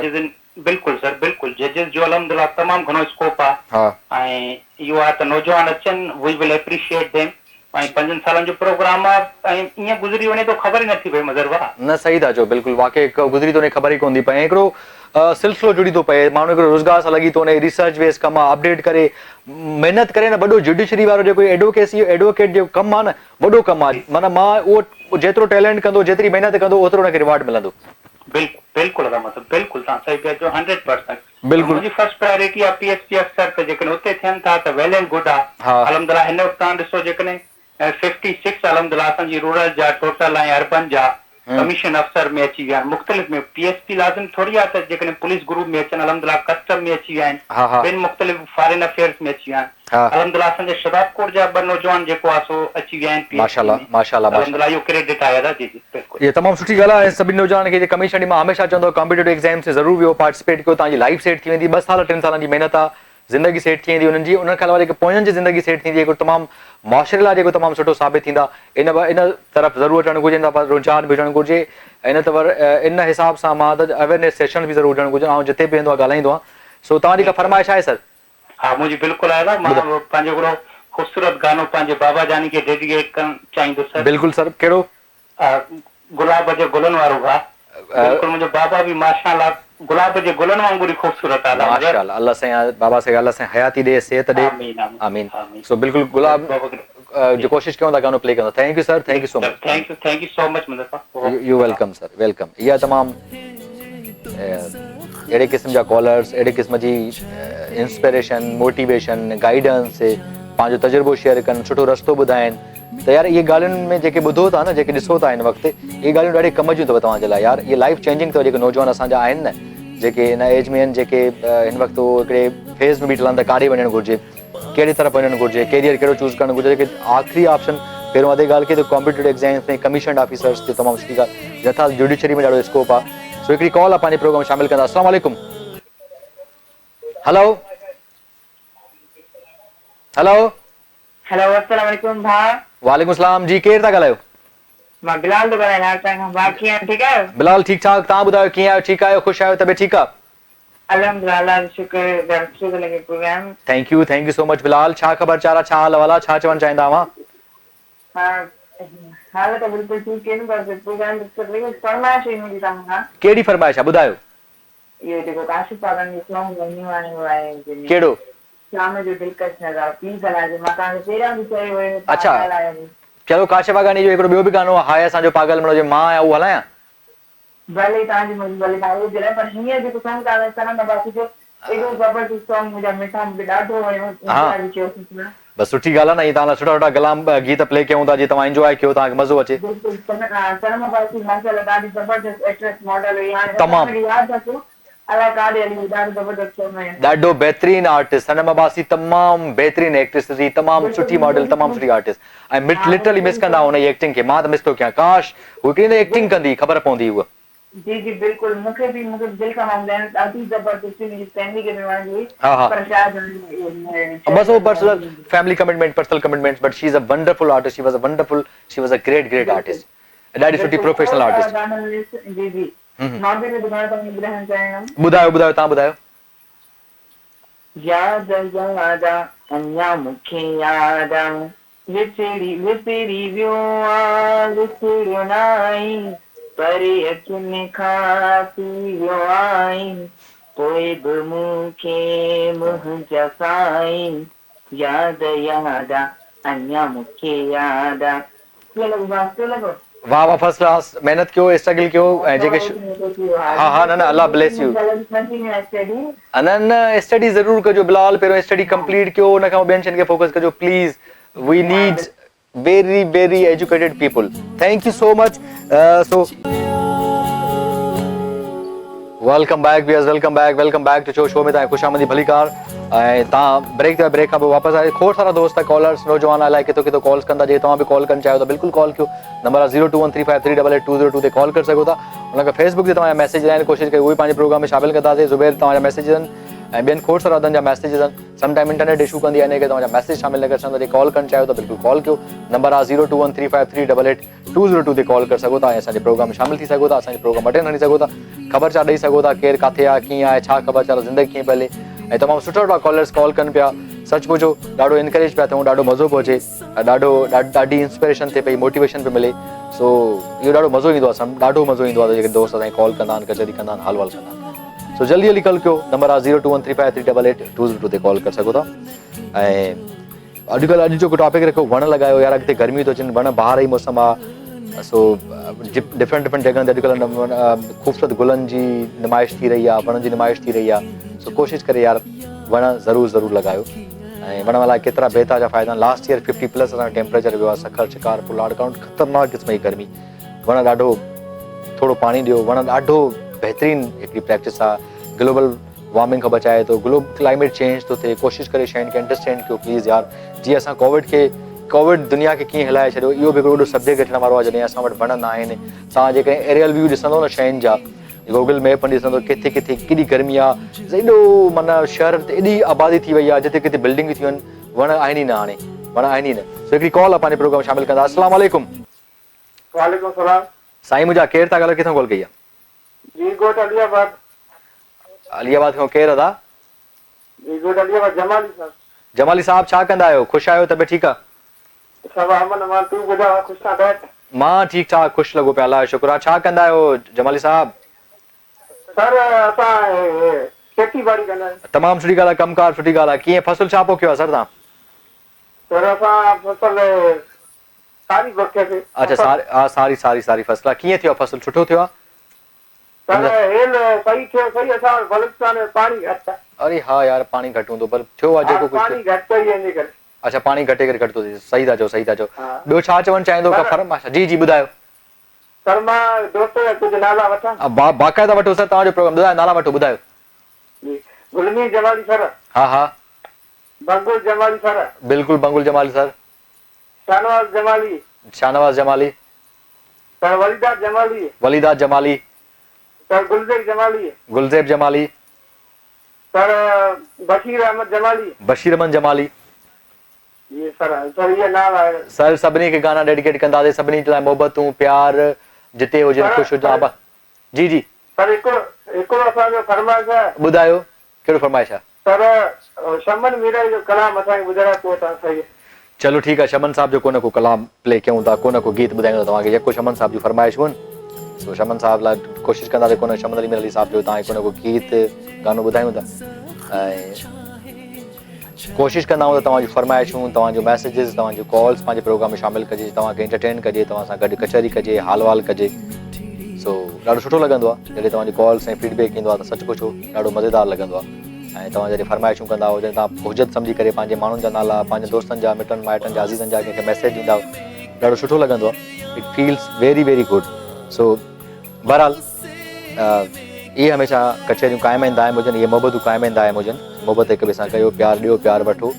बिल्कुलु सर, बिल्कुलु जजिस जो अल्हम्दुलिल्लाह तमामु घणो स्कोप आहे। ऐं इहो आहे त नौजवान अचनि, वी विल एप्रिशिएट देम। ऐं 5 सालनि जो प्रोग्राम आहे, ऐं ईअं गुज़री वञे तो ख़बर ई नथी पए मज़र वाह। न सही था चओ, बिल्कुलु वाक़ई गुज़री थो वञे, ख़बर ई कोन थी पए। हिकिड़ो सिलसिलो जुड़ी थो पए, माण्हू हिकिड़ो रोज़गार सां लॻी थो वञे, रिसर्च बेस कमु आहे, अपडेट करे महिनत करे न। वॾो जुडिशरी वारो जेको एडवोकेट जो कमु आहे न, वॾो कमु आहे। माना मां उहो जेतिरो टैलेंट कंदो, जेतिरी महिनत कंदो, ओतिरो हुनखे रिवार्ड मिलंदो। बिल्कुलु मतलब बिल्कुलु तव्हां सही पिया चओ, 100%। बिल्कुलु मुंहिंजी फर्स्ट प्रायोरिटी आहे पीएचडी अफ़सर, त जेकॾहिं उते थियनि था त वेल एंड गुड आहे। अल्हम्दुलिल्लाह हिन वक़्तु तव्हां ॾिसो, जेकॾहिं 56 अल्हम्दुलिल्लाह असांजी रूरल जा टोटल ऐं अर्बन जा कमीशन अफसर में अची विया मुख्तलिफ में PSP लाज़िम थोड़ी आहे त जेकॾहिं पुलिस ग्रुप में अचनि अल्हम्दुलिल्लाह कस्टम में अची विया आहिनि ॿिनि मुख्तलिफ फॉरेन अफेयर्स में अची विया आहिनि अल्हम्दुलिल्लाह असांजे शबाब कोट जा 2 नौजवान जेको आहे सो अची विया आहिनि माशाल्लाह माशाल्लाह अल्हम्दुलिल्लाह इहो क्रेडिट आहे दादा जी जी बिल्कुलु ये तमामु सुठी ॻाल्हि आहे सभिनी नौजवान खे कमीशन ॾींहुं मां हमेशह चवंदो कॉम्पिटेटिव एग्ज़ाम से ज़रूर वियो पार्टिसिपेट कयो तव्हांजी लाइफ सेट थी वेंदी 2 साल 3 सालनि जी महिनत आहे ज़िंदगी सेट थी वेंदी उन्हनि जी उन खां अलावा जेके पोयनि जी ज़िंदगी सेट थींदी जेको तमामु मुआशरे लाइ जेको तमामु सुठो साबित थींदा इन तरफ़ ज़रूरु अचणु घुरिजे इन रुझान बि हुजणु घुरिजे इन हिसाब सां मां त अवेयरनेस सेशन बि ज़रूरु हुजणु घुरिजे ऐं जिते बि वेंदो आहे ॻाल्हाईंदो आहियां सो तव्हांजी का फरमाइश आहे सर हा मुंहिंजी बिल्कुलु आहे मां पंहिंजो हिकिड़ो ख़ूबसूरत गानो पंहिंजे बाबा जानी खे डेडिकेट करणु चाहींदुसि सर बिल्कुलु सर कहिड़ो गुलाब जे गुलनि वारो गा बिल्कुलु मुंहिंजो बाबा बि माशाअल्लाह गुलाब जे गुलनि वांगुरु ख़ूबसूरत आहे माशाअल्लाह अल्लाह साईं बाबा से अल्लाह साईं हयाती ॾे सेहत ॾे आमीन सो बिल्कुलु गुलाब जो कोशिश कयूं था गानो प्ले कंदा thank you sir thank you so much thank you so much Muzaffar U welcome sir welcome इहा तमामु अहिड़े क़िस्म जा कॉलर्स अहिड़े क़िस्म जी इंस्पिरेशन मोटिवेशन गाइडेंस पंहिंजो तजुर्बो शेयर कनि सुठो रस्तो ॿुधाइनि त यार इहे ॻाल्हियुनि में जेके ॿुधो था न जेके ॾिसो था हिन वक़्तु इहे ॻाल्हियूं ॾाढी कम जूं अथव तव्हांजे लाइ यार इहे लाइफ चेंजिंग अथव जेके नौजवान असांजा आहिनि न जेके हिन एज में आहिनि जेके हिन वक़्तु हिकिड़े फेज़ में बीठल आहिनि त काॾे वञणु घुरिजे कहिड़ी तरफ़ वञणु घुरिजे कैरियर कहिड़ो चूज़ करणु घुरिजे जेके आख़िरी ऑप्शन पहिरियों अधे ॻाल्हि कई त कॉम्पिटेटिव एग्ज़ाम्स में कमीशन ऑफिसर्स जो तमामु सुठी ॻाल्हि यथा जुडिशरी में ॾाढो स्कोप आहे सो हिकिड़ी कॉल आहे पंहिंजे प्रोग्राम में शामिलु कंदा अस्सलाम वालेकुम हेलो हेलो हेलो अस्सलाम वालेकुम भाउ वालेकुम सलाम जी केरु था ॻाल्हायो मां बिलाल थो ॻाल्हायां भाउ कीअं ठीकु आहियो बिलाल ठीकु ठाक तव्हां ॿुधायो कीअं आहियो ठीकु आहियो ख़ुशि आहियो तबियत ठीकु आहे अल्हम्दुलिल्लाह शुक्र लॻे programme thank you so much Bilal छा ख़बर चारा छा हाल वाला छा चवणु चाहींदा हुआ हाल त बिल्कुलु ठीकु आहिनि पर प्रोग्राम फरमाइश हुई मुंहिंजी तव्हां कहिड़ी फरमाइश आहे ॿुधायो इहो जेको काशिफ पागल जो सॉन्ग वञो आहे कहिड़ो शाम जो दिलकश नज़ारा प्लीज़ हलाइजो मां तव्हांखे पहिरियां बि चयो हुयो अच्छा चलो काशिफ पागानी जो हिकिड़ो ॿियो बि गानो हाय असांजो पागल मनो जो मां आहियां उहो हलायां भले तव्हांजी मर्ज़ी भले तव्हां उहो जॾहिं पर हीअं जेको सॉन्ग तव्हां सनम अब्बासी जो एॾो ज़बरदस्त सॉन्ग मुंहिंजा मिठा मूंखे ॾाढो वणियो बस सुठी ॻाल्हि आहे न हीअ तव्हां सुठा सुठा गलाम गीत प्ले कयूं था जीअं तव्हां इंजॉय कयो तव्हांखे मज़ो अचे सनम अब्बासी माशाअल्लाह ॾाढी ज़बरदस्त एक्ट्रेस मॉडल हुई हाणे तमामु यादि अचो अलाए काॾे हली ॾाढो ज़बरदस्त सॉन्ग आहे ॾाढो बहितरीन आर्टिस्ट सनम अब्बासी तमामु बहितरीन एक्ट्रेस हुई तमामु सुठी मॉडल तमामु सुठी आर्टिस्ट ऐं लिटरली मिस कंदा हुन जी एक्टिंग खे मां त मिस थो कयां काश हू हिकिड़ी एक्टिंग कंदी ख़बर पवंदी उहा जी बिल्कुल मूंखे दिल खां मांगदा ॾाढी ज़बरदस्ती मुंहिंजी फैमिली खे बि वणंदी हुई हाँ पर शायदि बस वो personal family commitment personal commitments but she is a wonderful artist she was a great artist ॾाढी सुठी प्रोफेशनल आर्टिस्ट जी जी नॉन वेज ॿुधाइण तव्हां ॿुधाइण चाहिंदमि ॿुधायो तव्हां ॿुधायो याद अञा मूंखे याद विसरी वियो विसरियो नाई परे अखियुनि खां थी वियो आई पोइ बि मूंखे मुंहिंजा साईं याद अञा मूंखे याद लॻो वाह वाह फर्स्ट क्लास मेहनत कयो स्ट्रगल कयो ऐं जेके हाँ न अल्लाह ब्लेस यू न स्टडी ज़रूर कजो बिलाल पहिरियों स्टडी कंप्लीट कयो उन खां ॿियनि शयुनि खे फोकस कजो please we need very educated people thank you so much so welcome back viewers welcome back to show में तव्हां खुशामदी भली कार ऐं तव्हां ब्रेक खां पोइ वापसि आए खोड़ सारा दोस्त कॉलर्स नौजवान अलाए किथां कॉल्स कंदा जे तव्हां बि कॉल करणु चाहियो त बिल्कुलु कॉल कयो नंबर आहे 021353888202 ते कॉल करे सघो था उनखां फेसबुक ते तव्हांजा मैसेज आहिनि कोशिशि कई उहे पंहिंजे प्रोग्राम में शामिलु कंदासीं ज़ुबैर तव्हांजा मैसेज आहिनि ऐं ॿियनि खोड़ सारा अदनि जा मैसेज आहिनि समटाइम इंटरनेट इशू कंदी आहे इन करे तव्हांजा मैसेज शामिलु न करे सघंदा कॉल करणु चाहियो त बिल्कुलु कॉल कयो नंबर आहे 021353888202 ते कॉल करे सघो था ऐं असांजे प्रोग्राम में शामिलु थी सघो था असांजे प्रोग्राम अटेंड हणी सघो था ख़बर छा ॾेई सघो था केरु किथे आहे कीअं आहे छा ख़बर चार ज़िंदगी कीअं पहले ऐं तमामु सुठा कॉलर्स कॉल कनि पिया सच पुछो ॾाढो इनकरेज पिया थियूं ॾाढो मज़ो पियो अचे ॾाढी इंस्पिरेशन थिए पई मोटिवेशन पियो मिले सो इहो ॾाढो मज़ो ईंदो आहे ॾाढो मज़ो ईंदो आहे जेके दोस्त असांखे कॉल कंदा आहिनि कचहरी कंदा आहिनि हाल वाल कंदा आहिनि सो जल्दी कॉल कयो नंबर आहे 021353888202 ते कॉल करे सघो था ऐं अॼुकल्ह अॼु जो टॉपिक रखियो वण लॻायो यार अॻिते गर्मी थो अचनि वण ॿाहिर ई मौसम आहे सो डिफरेंट जॻहनि ते अॼुकल्ह ख़ूबसूरत गुलनि जी नुमाइश थी रही आहे वणनि जी नुमाइश थी रही आहे सो कोशिशि करे यार वण ज़रूरु लॻायो ऐं वण लाइ केतिरा बेता जा फ़ाइदा आहिनि लास्ट ईयर 50+ असांजो टेम्परेचर वियो आहे सखर शिकार पुलाड़ काउंट ख़तरनाक क़िस्म जी गर्मी वण ॾाढो थोड़ो पानी ॾियो, वण ॾाढो बहितरीनु हिकिड़ी प्रैक्टिस आहे, ग्लोबल वार्मिंग खां बचाए थो, ग्लोबल क्लाइमेट चेंज थो थिए, कोशिशि करे शयुनि खे अंडरस्टैंड कयो प्लीज़ यार। जीअं असां कोविड दुनिया खे कीअं हिलाए छॾियो, इहो बि हिकिड़ो वॾो सब्जेक्ट अचण वारो आहे जॾहिं असां वटि वण न आहिनि। तव्हां जेकॾहिं एरियल व्यू ॾिसंदो न शयुनि जा, गूगल मैप में ॾिसंदो किथे किथे केॾी गर्मी आहे, एॾो माना शहर ते एॾी आबादी थी वई आहे, जिते किथे बिल्डिंगियूं थी वञनि, वण आहिनि ई न, हाणे वण आहिनि ई न। सो हिकिड़ी कॉल आहे पंहिंजे प्रोग्राम शामिल कंदा। अस्सलाम वालेकुम। वालेकुम सलाम साईं मुंहिंजा केरु था ॻाल्हायो, किथां कॉल कई आहे? जी गोट अलियाबाद। अलियाबाद खां केरु अदा? जी गोट अलियाबाद जमाली साहब। जमाली साहब छा कंदा आहियो? ख़ुशि आहियो? तबियत ठीकु आहे? सब अमन अमान, तू ॿुधायो ख़ुशि था बैठ? मां ठीकु ठाक ख़ुशि लॻो पिया, अलाह जो शुक्र आहे। छा कंदा आहियो जमाली साहब? सर असां खेती बाड़ी कंदा आहियूं। तमामु सुठी ॻाल्हि आहे, कमकार सुठी ॻाल्हि आहे। कीअं फसल छा पोखियो आहे सर तव्हां? सर असां फसल सारी पोखियोसीं। अच्छा सारी फसल आहे। कीअं थियो फसल? सुठो थियो आहे? सर हेल सही थियो, सही। असां बलूचिस्तान में पानी घटि आहे। अरे हा यार पानी घटि हूंदो, पर थियो आहे जेको कुझु पानी घटि पई इन करे। अच्छा पानी घटे करे घटि थो थिए, सही था चओ सही था चओ। ॿियो छा चवणु चाहींदो का फर्माइश? जी जी ॿुधायो। सर मां दोस्त जा कुझु नाला वठां? बाक़ाइदा वठो सर, तव्हांजो प्रोग्राम ॿुधायो, नाला वठो ॿुधायो। जी गुलमी जमाली सर। हा हा। बंगुल जमाली सर। बिल्कुलु Bangul Jamali sir. Shahnawaz Jamali. Shahnawaz Jamali sir. Walidat Jamali. Walidat Jamali sir. Gulzeb Jamali. Gulzeb Jamali sir. Bashir Ahmed Jamali. Bashir Ahmed Jamali. ये सर ये नाम आहे। सर सभिनी खे गाना डेडिकेट कंदासीं, सभिनी लाइ मोहबतूं प्यार जिते हुजनि, ख़ुशि हुजनि। जी जी सर हिकिड़ो असांजो फरमाइश आहे। ॿुधायो कहिड़ो फरमाइश आहे? सर शमन मीरा जो कलाम असांखे ॿुधायो पोइ तव्हां सही। चलो ठीकु आहे, शमन साहब जो को न को कलाम प्ले कयूं था, को न को गीत ॿुधायूं था तव्हांखे, जेको शमन साहब जी फरमाइश हुन। सो शमन साहब लाइ कोशिशि कंदासीं को न शमन अली साहब जो तव्हांखे को न को गीत गानो ॿुधायूं था, ऐं कोशिशि कंदा आहियूं त तव्हांजी फरमाइशूं, तव्हांजो मैसेजिस, तव्हांजो कॉल्स पंहिंजे प्रोग्राम में शामिलु कजे, तव्हांखे एंटरटेन कजे, तव्हां सां गॾु कचहरी कजे, हाल वाल कजे। सो ॾाढो सुठो लॻंदो आहे जॾहिं तव्हांजी कॉल्स ऐं फीडबैक ईंदो आहे, त सच पुछो ॾाढो मज़ेदार लॻंदो आहे। ऐं तव्हां जॾहिं फरमाइशूं कंदा हो, जॾहिं तव्हां हुजत सम्झी करे पंहिंजे माण्हुनि जा नाला, पंहिंजे दोस्तनि जा, मिटनि माइटनि जा, अज़ीज़नि जा कंहिंखे मैसेज ॾींदा हो, ॾाढो सुठो लॻंदो आहे। It feels very very good. So बहरहाल इहे हमेशह कचहरियूं क़ाइमु आहिनि, दाइमु हुजनि, इहे मोहबतूं क़ाइमु आहिनि, दाइमु हुजनि, मोहबत हिक ॿिए सां कयो, प्यार ॾियो, प्यार वठो।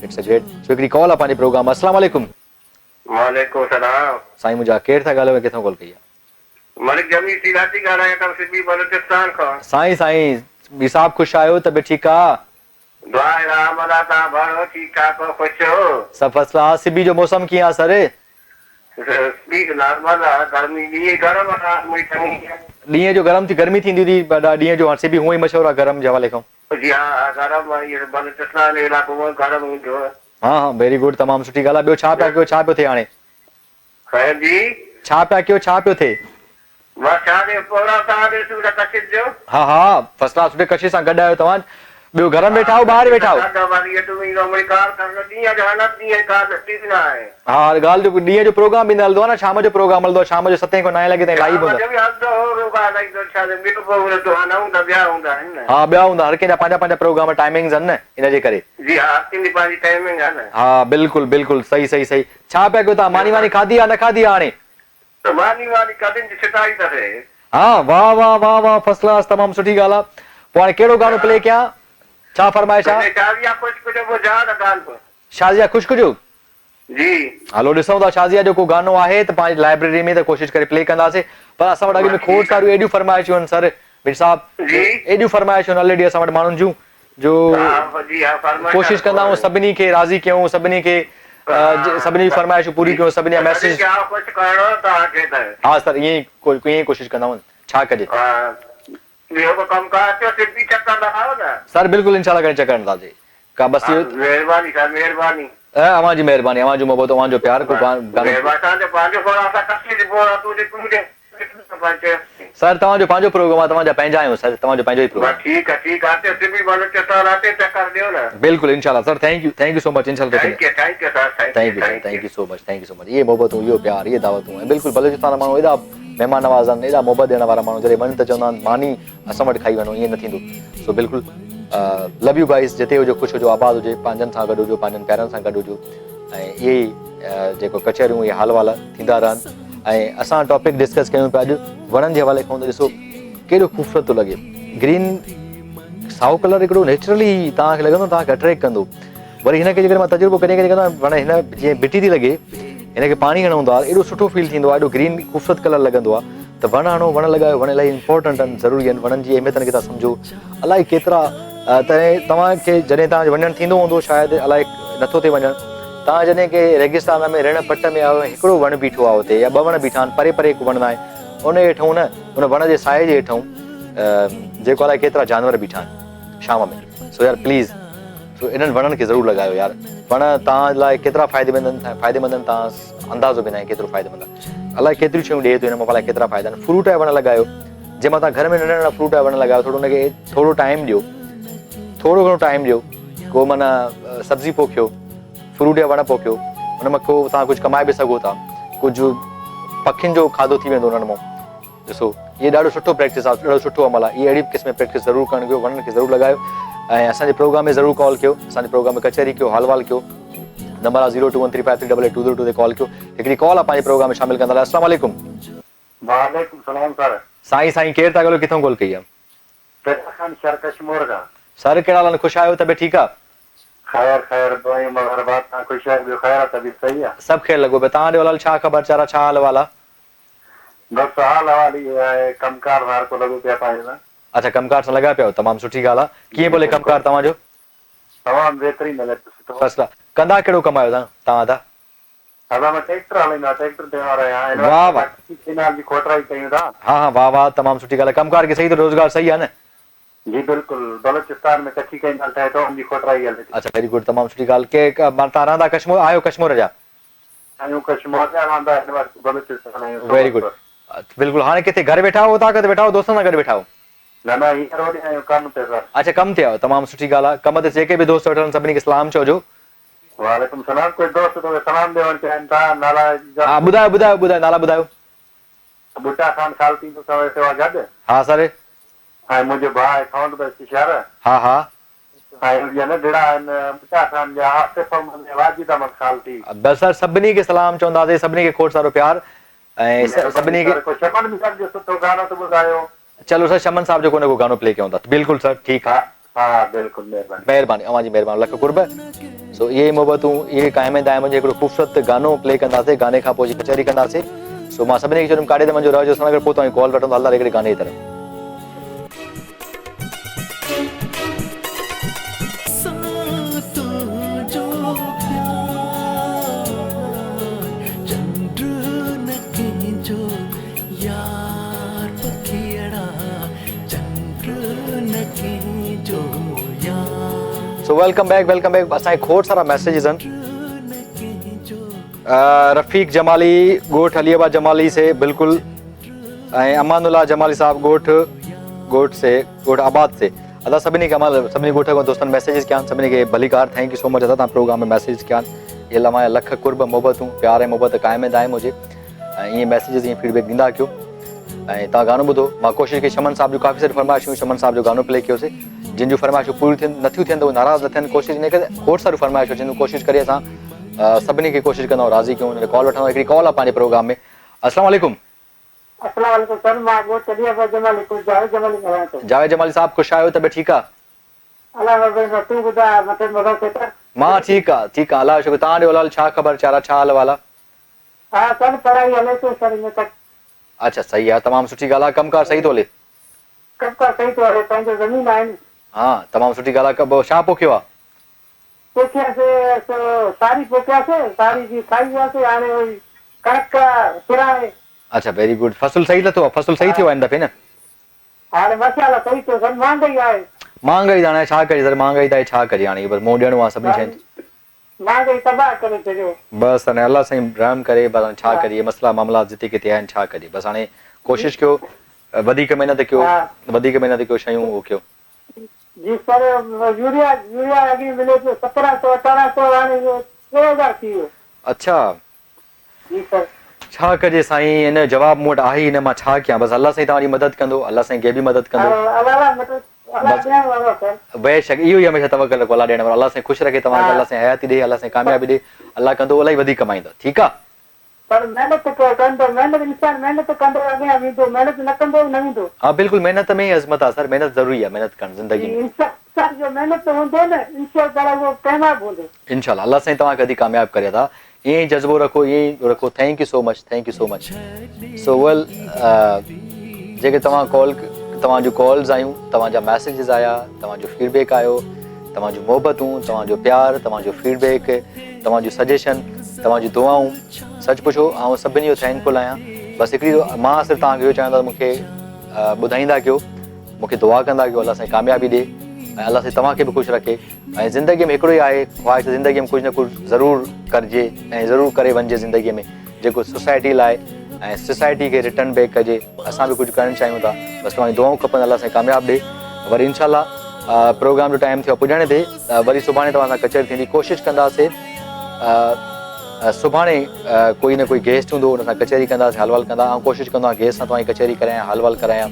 It's a great. सो हिकिड़ी कॉल आहे पंहिंजे प्रोग्राम। अस्सलाम वालेकुम। वालेकुम सलाम। साईं मुंहिंजा केरु था ॻाल्हायो, किथां कॉल कई आहे? मलिक जमील सिराजी ॻाल्हायां थो, सिबी बलूचिस्तान खां। साईं बी साहब ख़ुशि आहियो? तबियत ठीकु आहे? दुआ राम अला तव्हां भलो ठीकु आहे, को ख़ुशि हो? सभु फर्स्ट क्लास। सिबी जो मौसम कीअं आहे सर? नॉर्मल आहे, गर्मी ॾींहं गरम आहे, ॾींहं जो गरम थी गर्मी थींदी हुई, ॾींहं जो सिबी हूअं ई मशहूरु आहे गरम जे हवाले खां। जी हा गरम आहे, बलूचिस्तान इलाइक़ो गरम हूंदो आहे। हा हा वेरी गुड, तमामु सुठी ॻाल्हि आहे। ॿियो छा पिया कयो, छा पियो थिए हाणे? खैर जी छा पिया कयो, छा पियो थिए? मां छा प्रोग्राम तव्हां ॾिसो था कशिश जो? हा हा फर्स्ट क्लास, सुठे कशिश सां गॾु आहियो तव्हां। ॿियो घर में वेठा आहियो, ॿाहिरि वेठा आहियो? हा ॻाल्हि जो ॾींहं जो प्रोग्राम बि न हलंदो आहे न, शाम जो प्रोग्राम हलंदो आहे, शाम जो 7 खां 9 लॻे ताईं लाइव हूंदो आहे। हा ॿिया हूंदा, हर कंहिंजा पंहिंजा पंहिंजा प्रोग्राम टाइमिंग्स आहिनि न, इनजे करे। हा बिल्कुलु बिल्कुलु सही सही सही। छा पिया कयो तव्हां? मानी वानी खाधी आहे न खाधी आहे हाणे? हा वाह वाह वाह वाह फर्स्ट क्लास, तमामु सुठी ॻाल्हि आहे। पोइ हाणे कहिड़ो गानो प्ले कयां, छा फरमाइश आहे? शाज़िया खुशक जो जी हलो ॾिसूं था शाज़िया जो को गानो आहे त पंहिंजी लाइब्रेरी में त कोशिशि करे प्ले कंदासीं, पर असां वटि अॻु में खोड़ सारियूं एॾियूं फरमाइशूं आहिनि सर मीर साहब, एॾियूं फरमाइशूं आहिनि ऑलरेडी असां वटि माण्हुनि जूं, जो कोशिशि कंदा आहियूं सभिनी खे राज़ी कयूं, सभिनी खे सभिनी जी फरमाइशूं पूरी कयूं, सभिनी जा मैसेज। हा सर ईअं ई कोशिशि कंदा आहियूं, छा कजे। सर बिल्कुलु इंशाल्लाह करे चकर हणंदासीं, का बस महिरबानी सर महिरबानी। अवां जी महिरबानी, अवां जो मोहबत, अवां जो प्यार को सर तव्हांजो पंहिंजो प्रोग्राम आहे, तव्हांजा पंहिंजा आहियूं सर, तव्हांजो पंहिंजो ई प्रोग्राम। ठीकु आहे ठीकु आहे बिल्कुलु इंशाल्लाह sir, thank you so much. इंशाल्लाह थैंक यू सो मच। ये मोहबतूं, इहो प्यार, ये दावतूं ऐं बिल्कुलु बलूचिस्तान माण्हू एॾा महिमान नवाज़ आहिनि, एॾा मोहबत ॾियण वारा माण्हू, जॾहिं वञनि त चवंदा आहिनि मानी असां वटि खाई वञो, ईअं न थींदो। सो बिल्कुलु लव यू गाइस, जिते हुजो ख़ुशि हुजो, आबाद हुजे, पंहिंजनि सां गॾु हुजो, पंहिंजनि प्यारनि सां गॾु हुजो, ऐं इहे ई जेको कचहरियूं इहे हाल वाल थींदा रहनि। ऐं असां टॉपिक डिस्कस कयूं पिया अॼु वणनि जे हवाले खां त ॾिसो केॾो ख़ूबसूरत थो लॻे ग्रीन साओ कलर हिकिड़ो नेचुरली तव्हांखे लॻंदो तव्हांखे अट्रैक्ट कंदो वरी हिनखे जेकॾहिं मां तजुर्बो कॾहिं कॾहिं कंदो आहियां वण हिन जीअं बिटी थी लॻे हिनखे पाणी हणंदो आहे एॾो सुठो फील थींदो आहे एॾो ग्रीन ख़ूबसूरत कलर लॻंदो आहे त वण हणो वण लॻायो वण इलाही इंपॉर्टेंट आहिनि ज़रूरी आहिनि वणनि जी अहमियत खे तव्हां सम्झो अलाही केतिरा तव्हांखे जॾहिं तव्हां वञणु थींदो हूंदो शायदि अलाए नथो थिए वञणु तव्हां जॾहिं की रेगिस्तान में रण पट में आयो हिकिड़ो वण बीठो आहे हुते या ॿ वण बीठा आहिनि परे परे हिकु वण आहे उन हेठूं न उन वण जे साए जे हेठूं जेको अलाए केतिरा जानवर बीठा आहिनि शाम में सो यार प्लीज़ सो इन्हनि वणनि खे ज़रूरु लॻायो यार वण तव्हां लाइ केतिरा फ़ाइदेमंद आहिनि तव्हां अंदाज़ो बि न आहे केतिरो फ़ाइदेमंद आहे अलाए केतिरियूं शयूं ॾिए थो हिन में अलाए केतिरा फ़ाइदा आहिनि फ्रूट जा वण लॻायो जंहिंमां तव्हां घर में नंढा नंढा फ्रूट जा वण लॻायो थोरो हुनखे थोरो टाइम ॾियो थोरो घणो टाइम ॾियो को माना सब्ज़ी पोखियो फ्रूट जा वण पोखियो हुन में को तव्हां कुझु कमाए बि सघो था कुझु पखियुनि जो खाधो थी वेंदो उन्हनि मां ॾिसो इहो ॾाढो सुठो प्रैक्टिस आहे ॾाढो सुठो अमल आहे इहा अहिड़ी क़िस्म प्रैक्टिस ज़रूरु करणु कयो वणनि खे ज़रूरु लॻायो ऐं असांजे प्रोग्राम में ज़रूरु कॉल कयो असांजे प्रोग्राम में कचहरी कयो हाल वाल कयो नंबर आहे 02135388202 ते कॉल कयो हिकिड़ी कॉल आहे पंहिंजे प्रोग्राम में शामिल कंदा अस्सलाम वालेकुम वालेकुम सलाम सर साईं केरु था ॻाल्हायो किथां कॉल कई आहे कश्मीर खां सर कहिड़ा हाल ख़ुशि आहियो तबियत ठीकु आहे ख़ैर दुआई मुबारकबाद तव्हां ख़ुशि आहियो ॿियो ख़ैर तबियत सही आहे सभु ख़ैर लॻो पियो तव्हां ॾियो हाल छा ख़बर चारा छा हाल वाल आहे बस हाल हवाल इहो आहे कमकार वार को लॻो पिया पंहिंजे अच्छा कमकार सां लॻा पिया हो तमामु सुठी ॻाल्हि आहे कीअं बोले कमकार तव्हांजो तमामु बहितरीन लॻे फर्स्ट कंदा कहिड़ो कमायो तव्हां था दादा मां ट्रैक्टर हलाईंदो ट्रैक्टर ते वारो वाह वाह जी खोटराई कयूं था हा हा वाह वाह तमामु सुठी ॻाल्हि आहे कमकार खे सही तो रोज़गार सही आहे न जी बिल्कुलु बलोचिस्तान में कच्ची कई ॻाल्हि ठहे थो उनजी खोटराई हले थी अच्छा वेरी गुड तमामु सुठी ॻाल्हि के तव्हां रहंदा कश्मीर आहियो कश्मीर जा आहियूं कश्मीर जा रहंदा हिन वक़्तु बलोचिस्तान आहियूं वेरी गुड बिल्कुलु हाणे किथे घर वेठा हो तव्हां किथे वेठा हो दोस्तनि सां गॾु वेठा हो न हींअर वरी आहियूं कम ते सर अच्छा कमु ते आहियो तमामु सुठी ॻाल्हि आहे कम ते जेके बि दोस्त वेठा आहिनि सभिनी खे सलाम चइजो वालेकुम सलाम कोई दोस्त तो सलाम ॾियणु चाहिनि था नाला हा ॿुधायो नाला ॿुधायो बूटा खान खालती तो सवे सेवा गॾु हा सर ऐं मुंहिंजो भाउ अकाउंट बस शहर हा हा ऐं न ॾिड़ा आहिनि बूटा खान जा आसिफ अहमद वाजिद अहमद खालती बस सर सभिनी खे सलाम चवंदासीं सभिनी खे खोड़ सारो प्यार ऐं सभिनी खे शमन मिसाल जो सुठो गानो तो ॿुधायो चलो सर शमन साहब जो को न को गानो प्ले कयूं था बिल्कुलु सर ठीकु आहे हा बिल्कुलु महिरबानी अवां जी महिरबानी लख कुर्ब सो इहे मोहबतूं इहे क़ाइम दाइम जे हिकिड़ो ख़ूबसूरत गानो प्ले कंदासीं गाने खां पोइ कचहरी कंदासीं सो मां सभिनी खे चवंदुमि काॾे ते मुंहिंजो रहजो असां अगरि पोइ तव्हां कॉल वठंदो हलंदा हिकिड़े गाने जी तरफ़ So welcome back असांखे खोड़ सारा मैसेजेस आहिनि रफ़ीक जमाली ॻोठ अलीबाद जमाली से बिल्कुलु ऐं अमानुल्ला जमाली साहब ॻोठ आबाद से अदा सभिनी खे सभिनी ॻोठ खां दोस्तनि मैसेजेस कया आहिनि सभिनी खे भलीकार थैंक यू सो मच अदा तव्हां प्रोग्राम में मैसेज कया आहिनि इहे लम्हा लख कुर्ब मोहबतूं प्यार ऐं मोहबत क़ाइम दाइम हुजे ऐं ईअं मैसेजेस ईअं फीडबैक ॾींदा कयो ऐं तव्हां गानो ॿुधो मां कोशिशि कई शमन साहब जो काफ़ी सारी फरमाइशूं शमन साहब जो गानो प्ले कयोसीं जिन जूं फरमाइशूं पूरी नथियूं थियनि त उहे नाराज़ न थियनि कोशिशि इन करे खोड़ सारियूं फरमाइशूं जिन कोशिशि करे असां सभिनी खे कोशिशि कंदा राज़ी कयूं हुन कॉल वठंदा हिकिड़ी कॉल आहे पंहिंजे प्रोग्राम में अस्सलाम वालेकुम जावेद जमाली साहब ख़ुशि आहियो तबियत ठीकु आहे मां ठीकु आहे अलाह जो शुक्र तव्हां ॾियो हाल छा ख़बर चारा छा हाल वाला अच्छा सही आहे तमामु सुठी ॻाल्हि आहे कमकार सही थो हले हा तमामु सुठी ॻाल्हि आहे छा पोखियो आहे अच्छा वेरी गुड फसल सही लथो आहे फसल सही थियो आहे हिन दफ़े न महांगाई हाणे छा कजे सर महांगाई त छा कजे हाणे बसि मुंहुं ॾियणो आहे सभिनी शयुनि बसि हाणे अलाह साईं रहम करे बसि हाणे छा करिए मसला मामला जिते किथे आहिनि छा करिए बसि हाणे कोशिशि कयो वधीक महिनत कयो शयूं उहो कयो जी सर यूरिया अॻे मिले पियो 1700 अच्छा जी सर छा कजे साईं हिन जवाब मूं वटि आहे ही न मां छा कयां बसि अलाह साईं तव्हांजी मदद कंदो अलाह साईं खे बि मदद कंदो बेशक इहो ई हमेशह तवक्कल रखो अलाह ॾियण वारो अलाह साईं ख़ुशि रखे तव्हांखे अलाह साईं हयाती ॾे अलाह साईं कामयाबी ॾे अलाह कंदो इलाही वधीक कमाईंदो ठीकु आहे पर मेहनत कंदो मेहनत इंसान मेहनत कंदो अॻियां वेंदो मेहनत न कंदो न वेंदो हाँ बिल्कुल मेहनत में ही अज़मत आहे सर मेहनत ज़रूरी आहे मेहनत करणु ज़िंदगी में इंसान जो मेहनत हूंदो न इंशाअल्लाह वो कामयाब हूंदो इंशाल्लाह अल्लाह साईं तव्हांखे कॾहिं कामयाब करे था ईअं ई जज़्बो रखो ईअं ई रखो thank you so much so well जेके तव्हांजो कॉल्स आयूं तव्हांजा मैसेजिस आया तव्हांजो फीडबैक आयो तव्हांजूं मोहबतूं तव्हांजो प्यार तव्हांजो फीडबैक तव्हांजूं सजेशन तव्हांजूं दुआऊं सच पुछो ऐं सभिनी जो थैंकफुल आहियां बसि हिकिड़ी मां सिर्फ़ु तव्हांखे इहो चाहियां मूंखे ॿुधाईंदा कयो मूंखे दुआ कंदा कयो अल्लाह साईं कामयाबी ॾे ऐं अल्लाह साईं तव्हांखे बि ख़ुशि रखे ऐं ज़िंदगीअ में हिकिड़ो ई आहे ख़्वाहिश ज़िंदगीअ में कुझु न कुझु ज़रूरु करिजे ऐं ज़रूरु करे वञिजे ज़िंदगीअ में जेको सोसाइटी लाइ ऐं सोसाइटी खे रिटर्न बैक कजे असां बि कुझु करणु चाहियूं था बसि तव्हांजी दुआऊं खपनि अल्लाह साईं कामयाबु ॾे वरी इंशाल्लाह प्रोग्राम जो टाइम थियो पुॼण ते वरी सुभाणे तव्हां सां कचहरी थींदी कोशिशि कंदासीं सुभाणे कोई न कोई गेस्ट हूंदो हुन सां कचहरी कंदासीं हाल कंदा ऐं कोशिशि कंदो आहियां गेस्ट सां तव्हांजी कचहरी करायां हाल करायां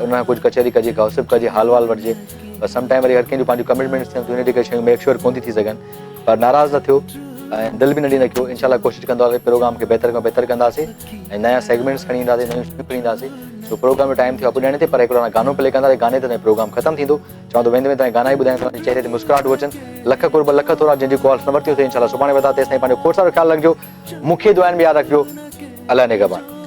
उन खां कुझु कचहरी कजे गॉसिप कजे हाल वठिजे बसि सम टाइम वरी हर कंहिंजूं पंहिंजूं कमिटमेंट्स थियनि थियूं इन जेके शयूं मेक श्योर कोन थी सघनि पर नाराज़ न थियो ऐं दिलि बि नंढी न कयो इंशाल्लाह कोशिशि कंदासीं प्रोग्राम खे बहितर खां बहितर कंदासीं ऐं नया सेगमेंट्स खणी ईंदासीं नयूं शयूं खणी ईंदासीं सो प्रोग्राम जो टाइम थियो पुॼण ते पर हिकिड़ो गानो प्ले कंदासीं गाने ते प्रोग्राम ख़तमु थींदो चवंदो वेंदे वेंदे गाना ई ॿुधाईंदो तव्हांजे चेहरे ते मुस्कुराहट अचनि लख कुर्ब लख थोरा जंहिंजी कॉल्स न वरितियूं इंशाल्लाह सुभाणे वधा तेसिताईं पंहिंजो खोड़ सारो ख़्यालु रखिजो मूंखे दुआनि में यादि रखिजो अल्लाह निगहबान।